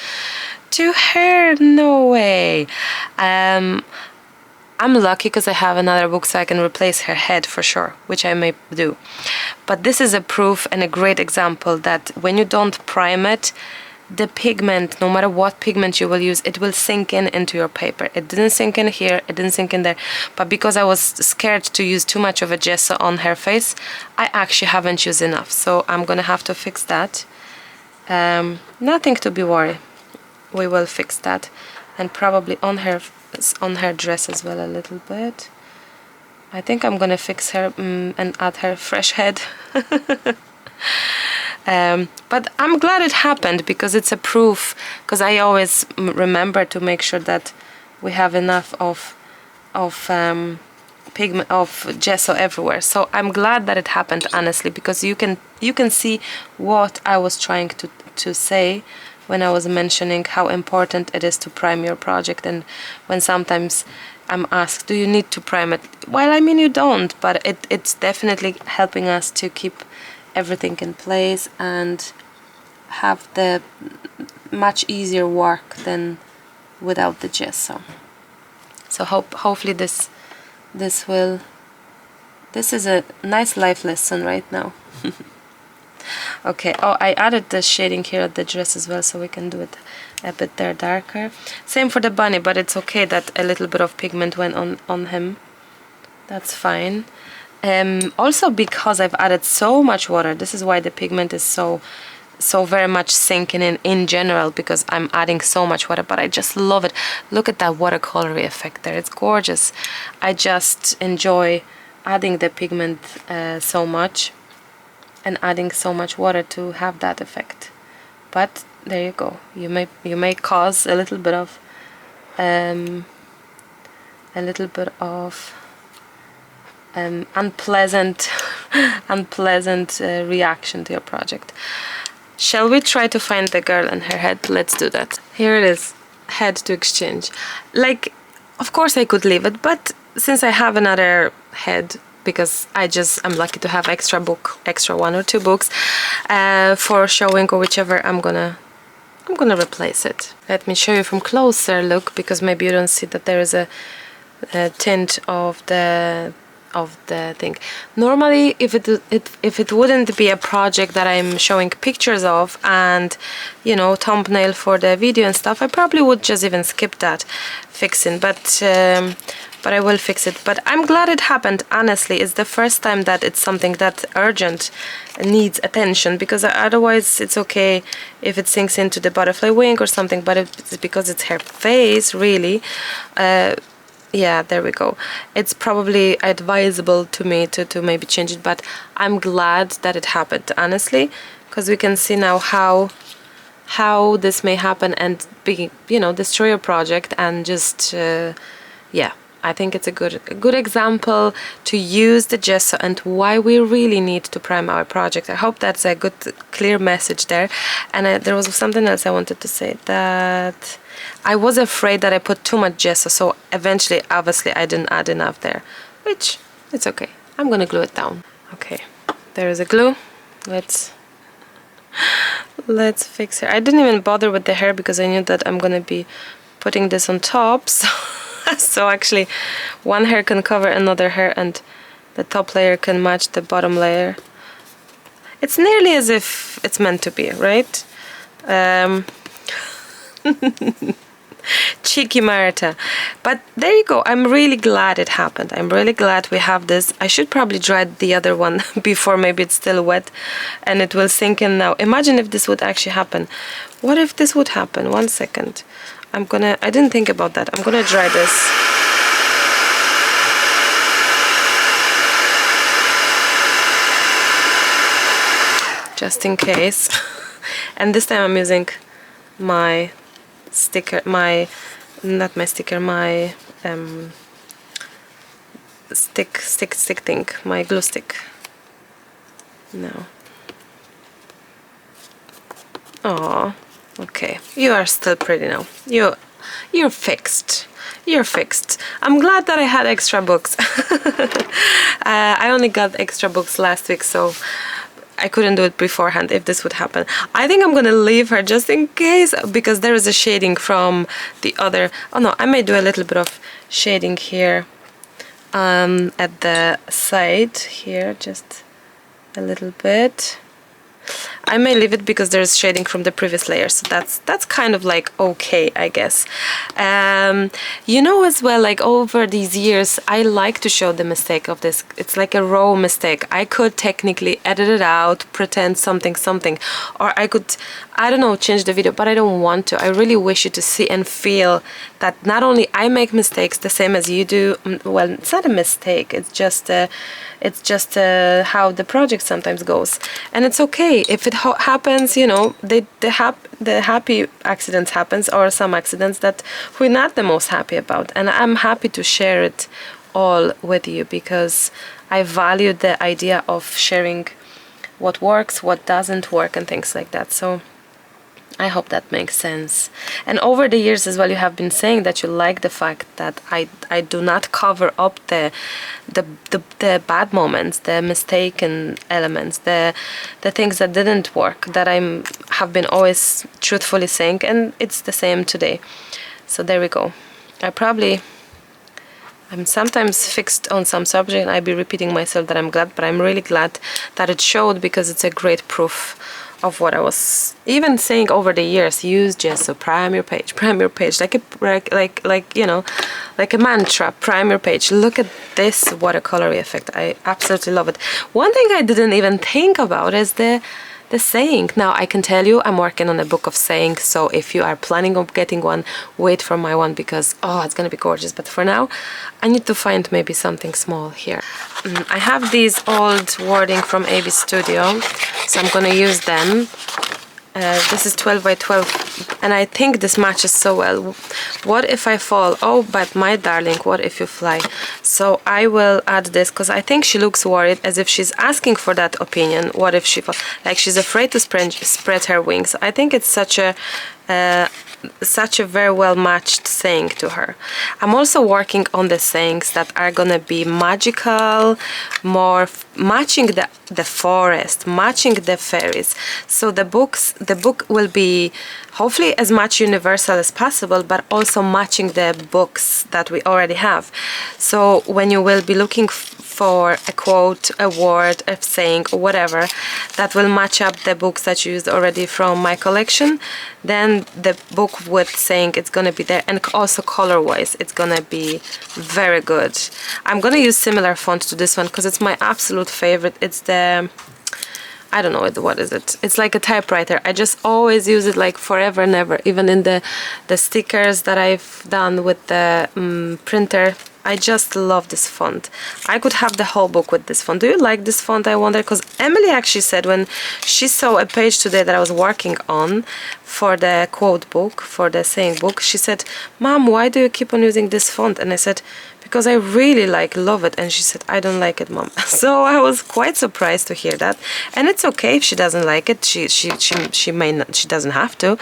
[SPEAKER 1] to her. No way. I'm lucky because I have another book, so I can replace her head for sure, which I may do. But this is a proof and a great example that when you don't prime it, the pigment, no matter what pigment you will use, it will sink in into your paper. It didn't sink in here, it didn't sink in there, but because I was scared to use too much of a gesso on her face, I actually haven't used enough, so I'm gonna have to fix that. Nothing to be worried, we will fix that. And probably on her dress as well a little bit. I think I'm gonna fix her and add her fresh head. But I'm glad it happened, because it's a proof, because I always remember to make sure that we have enough of pigment, of gesso everywhere. So I'm glad that it happened, honestly, because you can see what I was trying to say when I was mentioning how important it is to prime your project, and when sometimes I'm asked, do you need to prime it? Well, I mean, you don't, but it's definitely helping us to keep everything in place and have the much easier work than without the gesso. So hopefully this is a nice life lesson right now. Okay, oh, I added the shading here at the dress as well, so we can do it a bit there darker. Same for the bunny, but it's okay that a little bit of pigment went on him. That's fine. Also because I've added so much water, this is why the pigment is so very much sinking in general, because I'm adding so much water, but I just love it. Look at that watercolory effect there, it's gorgeous. I just enjoy adding the pigment so much, and adding so much water to have that effect. But there you go, you may cause a little bit of unpleasant reaction to your project. Shall we try to find the girl and her head? Let's do that. Here it is, head to exchange. Like, of course I could leave it, but since I have another head, because I'm lucky to have extra 1 or 2 books for showing or whichever, I'm gonna replace it. Let me show you from closer look, because maybe you don't see that there is a tint of the thing. Normally, if it wouldn't be a project that I'm showing pictures of and, you know, thumbnail for the video and stuff, I probably would just even skip that fixing, but I will fix it. But I'm glad it happened, honestly. It's the first time that it's something that urgent needs attention, because otherwise it's okay if it sinks into the butterfly wing or something, but it's because it's her face, really. Yeah, there we go. It's probably advisable to me to maybe change it, but I'm glad that it happened, honestly, because we can see now how this may happen and be, you know, destroy your project and just yeah, I think it's a good example to use the gesso and why we really need to prime our project. I hope that's a good, clear message there. And there was something else I wanted to say, that I was afraid that I put too much gesso, so eventually, obviously, I didn't add enough there, which it's okay. I'm gonna glue it down. Okay, there is a glue. Let's fix her. I didn't even bother with the hair because I knew that I'm gonna be putting this on top, so actually one hair can cover another hair and the top layer can match the bottom layer. It's nearly as if it's meant to be, right? Cheeky Marta. But there you go. I'm really glad it happened. I'm really glad we have this. I should probably dry the other one before, maybe it's still wet and it will sink in now. Imagine if this would actually happen. What if this would happen? 1 second. I didn't think about that. I'm gonna dry this. Just in case. And this time I'm using my sticker, my stick thing, my glue stick. No. Oh, okay. You are still pretty now. You're fixed. You're fixed. I'm glad that I had extra books. I only got extra books last week, so I couldn't do it beforehand if this would happen. I think I'm gonna leave her just in case, because there is a shading from the other. Oh no, I may do a little bit of shading here at the side here, just a little bit. I may leave it because there's shading from the previous layer, so that's kind of like okay, I guess. You know, as well, like over these years, I like to show the mistake of this. It's like a raw mistake. I could technically edit it out, pretend something, or I could, I don't know, change the video, but I don't want to. I really wish you to see and feel that not only I make mistakes the same as you do. Well, it's not a mistake. It's just how the project sometimes goes, and it's okay if it happens. You know, the happy accidents happens, or some accidents that we're not the most happy about, and I'm happy to share it all with you because I value the idea of sharing what works, what doesn't work, and things like that. So I hope that makes sense. And over the years as well, you have been saying that you like the fact that I do not cover up the bad moments, the mistaken elements, the things that didn't work, that have been always truthfully saying, and it's the same today. So there we go. I'm sometimes fixed on some subject and I'd be repeating myself that I'm glad, but I'm really glad that it showed, because it's a great proof of what I was even saying over the years. Use gesso, prime your page, like you know, like a mantra. Prime your page. Look at this watercolor effect. I absolutely love it. One thing I didn't even think about is the saying. Now I can tell you I'm working on a book of sayings, so if you are planning on getting one, wait for my one, because it's gonna be gorgeous. But for now I need to find maybe something small here. I have these old wording from AB Studio, so I'm gonna use them. This is 12 by 12 and I think this matches so well. What if I fall? Oh, but my darling, what if you fly? So I will add this because I think she looks worried, as if she's asking for that opinion. What if she falls? Like she's afraid to spread her wings. I think it's such a very well matched saying to her. I'm also working on the sayings that are gonna be magical, more matching the forest, matching the fairies. So the book will be hopefully as much universal as possible, but also matching the books that we already have. So when you will be looking for a quote, a word, a saying, or whatever that will match up the books that you used already from my collection, then the book with saying it's gonna be there, and also color-wise it's gonna be very good. I'm gonna use similar font to this one because it's my absolute favorite. It's the, I don't know what is it. It's like a typewriter. I just always use it like forever and ever, even in the stickers that I've done with the printer. I just love this font. I could have the whole book with this font. Do you like this font, I wonder? Because Emily actually said when she saw a page today that I was working on for the quote book, for the saying book, she said, Mom, why do you keep on using this font? And I said, because I really love it. And she said, I don't like it, Mom. So I was quite surprised to hear that. And it's okay if she doesn't like it. She may not, she doesn't have to.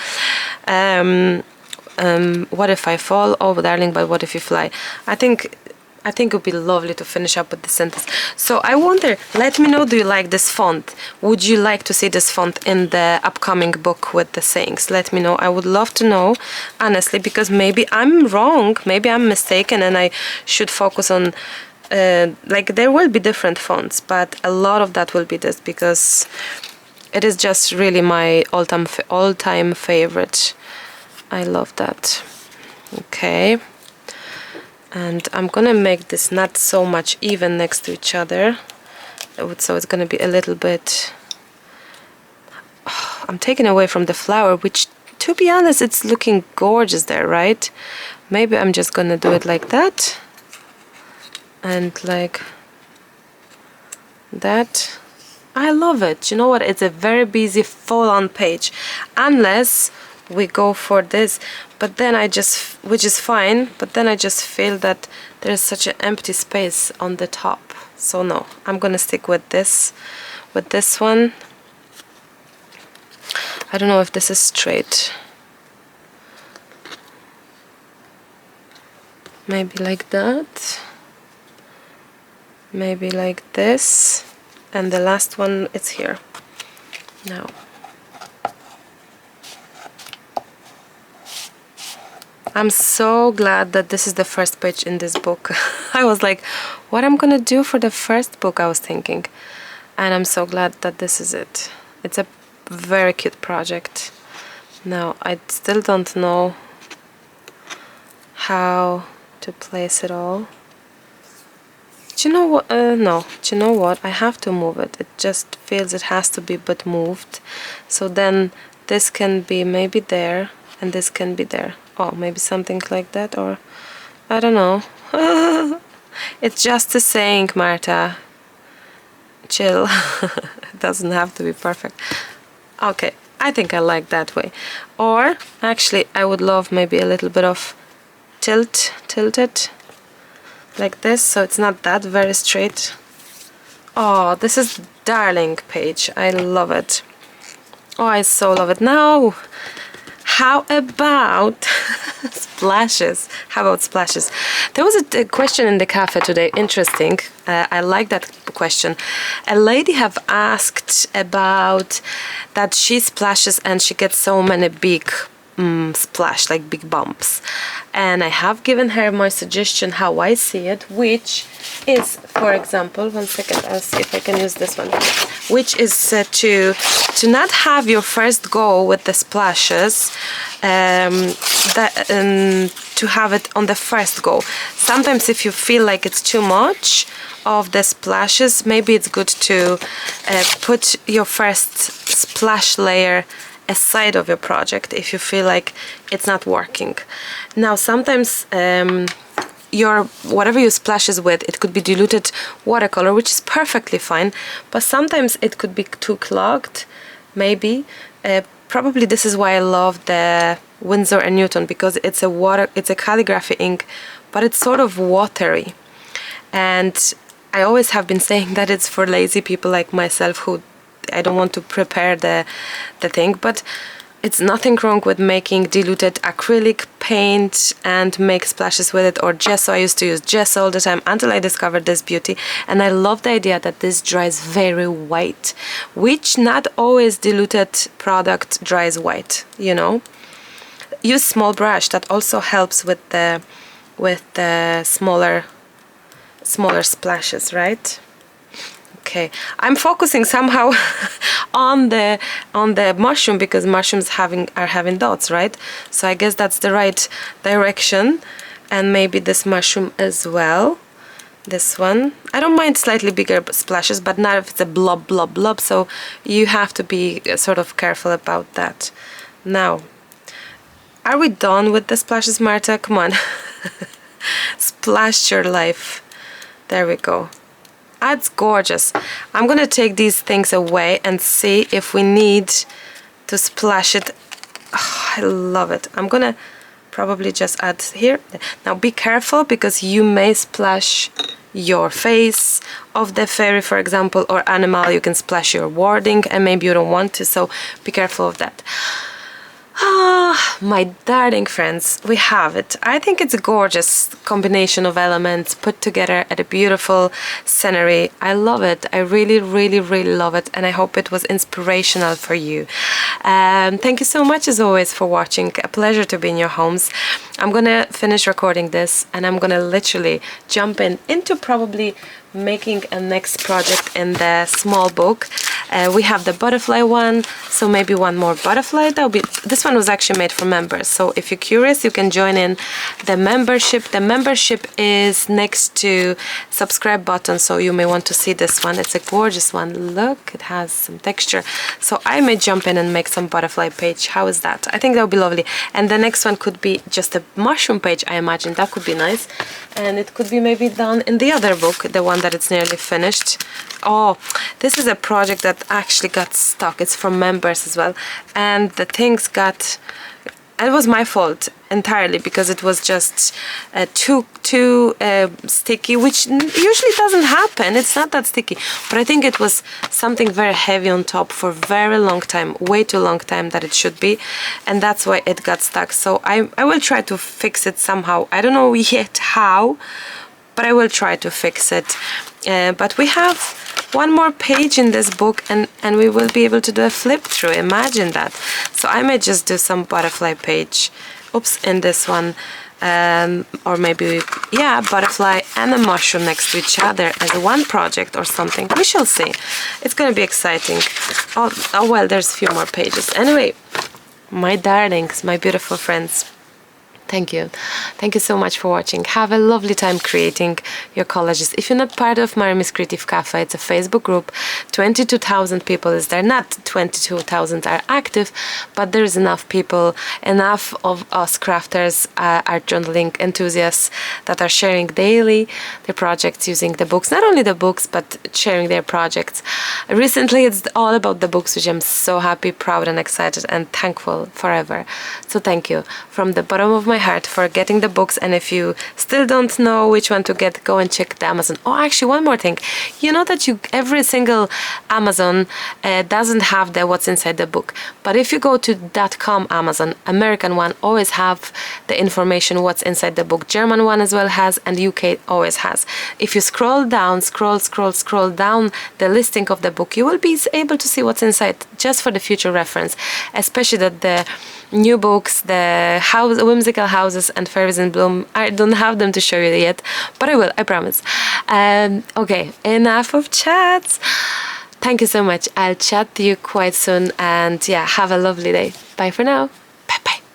[SPEAKER 1] What if I fall? Oh, darling, but what if you fly? I think it would be lovely to finish up with the sentence. So I wonder, let me know, do you like this font? Would you like to see this font in the upcoming book with the sayings? Let me know. I would love to know, honestly, because maybe I'm wrong, maybe I'm mistaken, and I should focus on, like, there will be different fonts, but a lot of that will be this, because it is just really my all-time favorite. I love that. Okay. And I'm gonna make this not so much even next to each other. So it's gonna be a little bit... I'm taking away from the flower, which, to be honest, it's looking gorgeous there, right? Maybe I'm just gonna do it like that. And like that. I love it. You know what? It's a very busy, full-on page. Unless we go for this, but then which is fine, but then I just feel that there's such an empty space on the top. So no, I'm gonna stick with this one. I don't know if this is straight. Maybe like that. Maybe like this. And the last one, it's here. Now. I'm so glad that this is the first page in this book. I was like, what I'm gonna do for the first book, I was thinking. And I'm so glad that this is it. It's a very cute project. Now, I still don't know how to place it all. Do you know what? No, do you know what? I have to move it. It just feels it has to be but moved. So then this can be maybe there, and this can be there. Oh, maybe something like that, or I don't know. It's just a saying, Marta. Chill. It doesn't have to be perfect. Okay, I think I like that way. Or actually, I would love maybe a little bit of tilted like this, so it's not that very straight. Oh, this is darling page. I love it. Oh, I so love it. Now, how about splashes? How about splashes? There was a question in the cafe today, interesting. I like that question. A lady have asked about that she splashes and she gets so many big splash, like big bumps. And I have given her my suggestion how I see it, which is, for example, one second, I'll see if I can use this one, which is to not have your first go with the splashes, to have it on the first go. Sometimes if you feel like it's too much of the splashes, maybe it's good to put your first splash layer aside of your project if you feel like it's not working. Now sometimes whatever you splashes with, it could be diluted watercolor, which is perfectly fine, but sometimes it could be too clogged, maybe. Probably this is why I love the Winsor & Newton, because it's a calligraphy ink, but it's sort of watery. And I always have been saying that it's for lazy people like myself who I don't want to prepare the thing, but it's nothing wrong with making diluted acrylic paint and make splashes with it, or gesso. I used to use gesso all the time until I discovered this beauty, and I love the idea that this dries very white, which not always diluted product dries white, you know. Use small brush, that also helps with the smaller splashes, right? Okay, I'm focusing somehow on the mushroom because mushrooms are having dots, right? So I guess that's the right direction, and maybe this mushroom as well. This one, I don't mind slightly bigger splashes, but not if it's a blob, so you have to be sort of careful about that. Now, are we done with the splashes, Marta? Come on. Splash your life. There we go. That's gorgeous. I'm gonna take these things away and see if we need to splash it. Oh, I love it. I'm gonna probably just add here. Now be careful, because you may splash your face of the fairy, for example, or animal. You can splash your wording, and maybe you don't want to, so be careful of that. Ah, my darling friends, we have it. I think it's a gorgeous combination of elements put together at a beautiful scenery. I love it. I really, really, really love it, and I hope it was inspirational for you. Thank you so much, as always, for watching. A pleasure to be in your homes. I'm gonna finish recording this, and I'm gonna literally jump into probably making a next project in the small book. We have the butterfly one, so maybe one more butterfly. That'll be, this one was actually made for members, so if you're curious, you can join in the membership. The membership is next to subscribe button, so you may want to see this one. It's a gorgeous one. Look, it has some texture, so I may jump in and make some butterfly page. How is that? I think that would be lovely. And the next one could be just a mushroom page. I imagine that could be nice, and it could be maybe done in the other book, the one that it's nearly finished. Oh, this is a project that actually got stuck. It's from members as well, and the things got, it was my fault entirely, because it was just too sticky, which usually doesn't happen. It's not that sticky, but I think it was something very heavy on top for a very long time, way too long time that it should be, and that's why it got stuck. So I will try to fix it somehow. I don't know yet how, but I will try to fix it. But we have one more page in this book, and we will be able to do a flip through. Imagine that. So I may just do some butterfly page, oops, in this one, or maybe, yeah, butterfly and a mushroom next to each other as one project or something. We shall see. It's gonna be exciting. Oh well, there's a few more pages. Anyway, my darlings, my beautiful friends, thank you. Thank you so much for watching. Have a lovely time creating your collages. If you're not part of Maremi's Creative Cafe, it's a Facebook group. 22,000 people is there. Not 22,000 are active, but there's enough people, enough of us crafters, art journaling enthusiasts that are sharing daily their projects using the books. Not only the books, but sharing their projects. Recently, it's all about the books, which I'm so happy, proud, and excited, and thankful forever. So thank you from the bottom of my heart for getting the books. And if you still don't know which one to get, go and check the Amazon. Oh, actually, one more thing. You know that every single Amazon doesn't have the what's inside the book, but if you go to .com Amazon, American one always have the information what's inside the book. German one as well has, and UK always has. If you scroll down, scroll down the listing of the book, you will be able to see what's inside, just for the future reference, especially that the new books, the whimsical houses and fairies in bloom, I don't have them to show you yet, but I will, I promise. Okay, enough of chats. Thank you so much. I'll chat to you quite soon, and yeah, have a lovely day. Bye for now.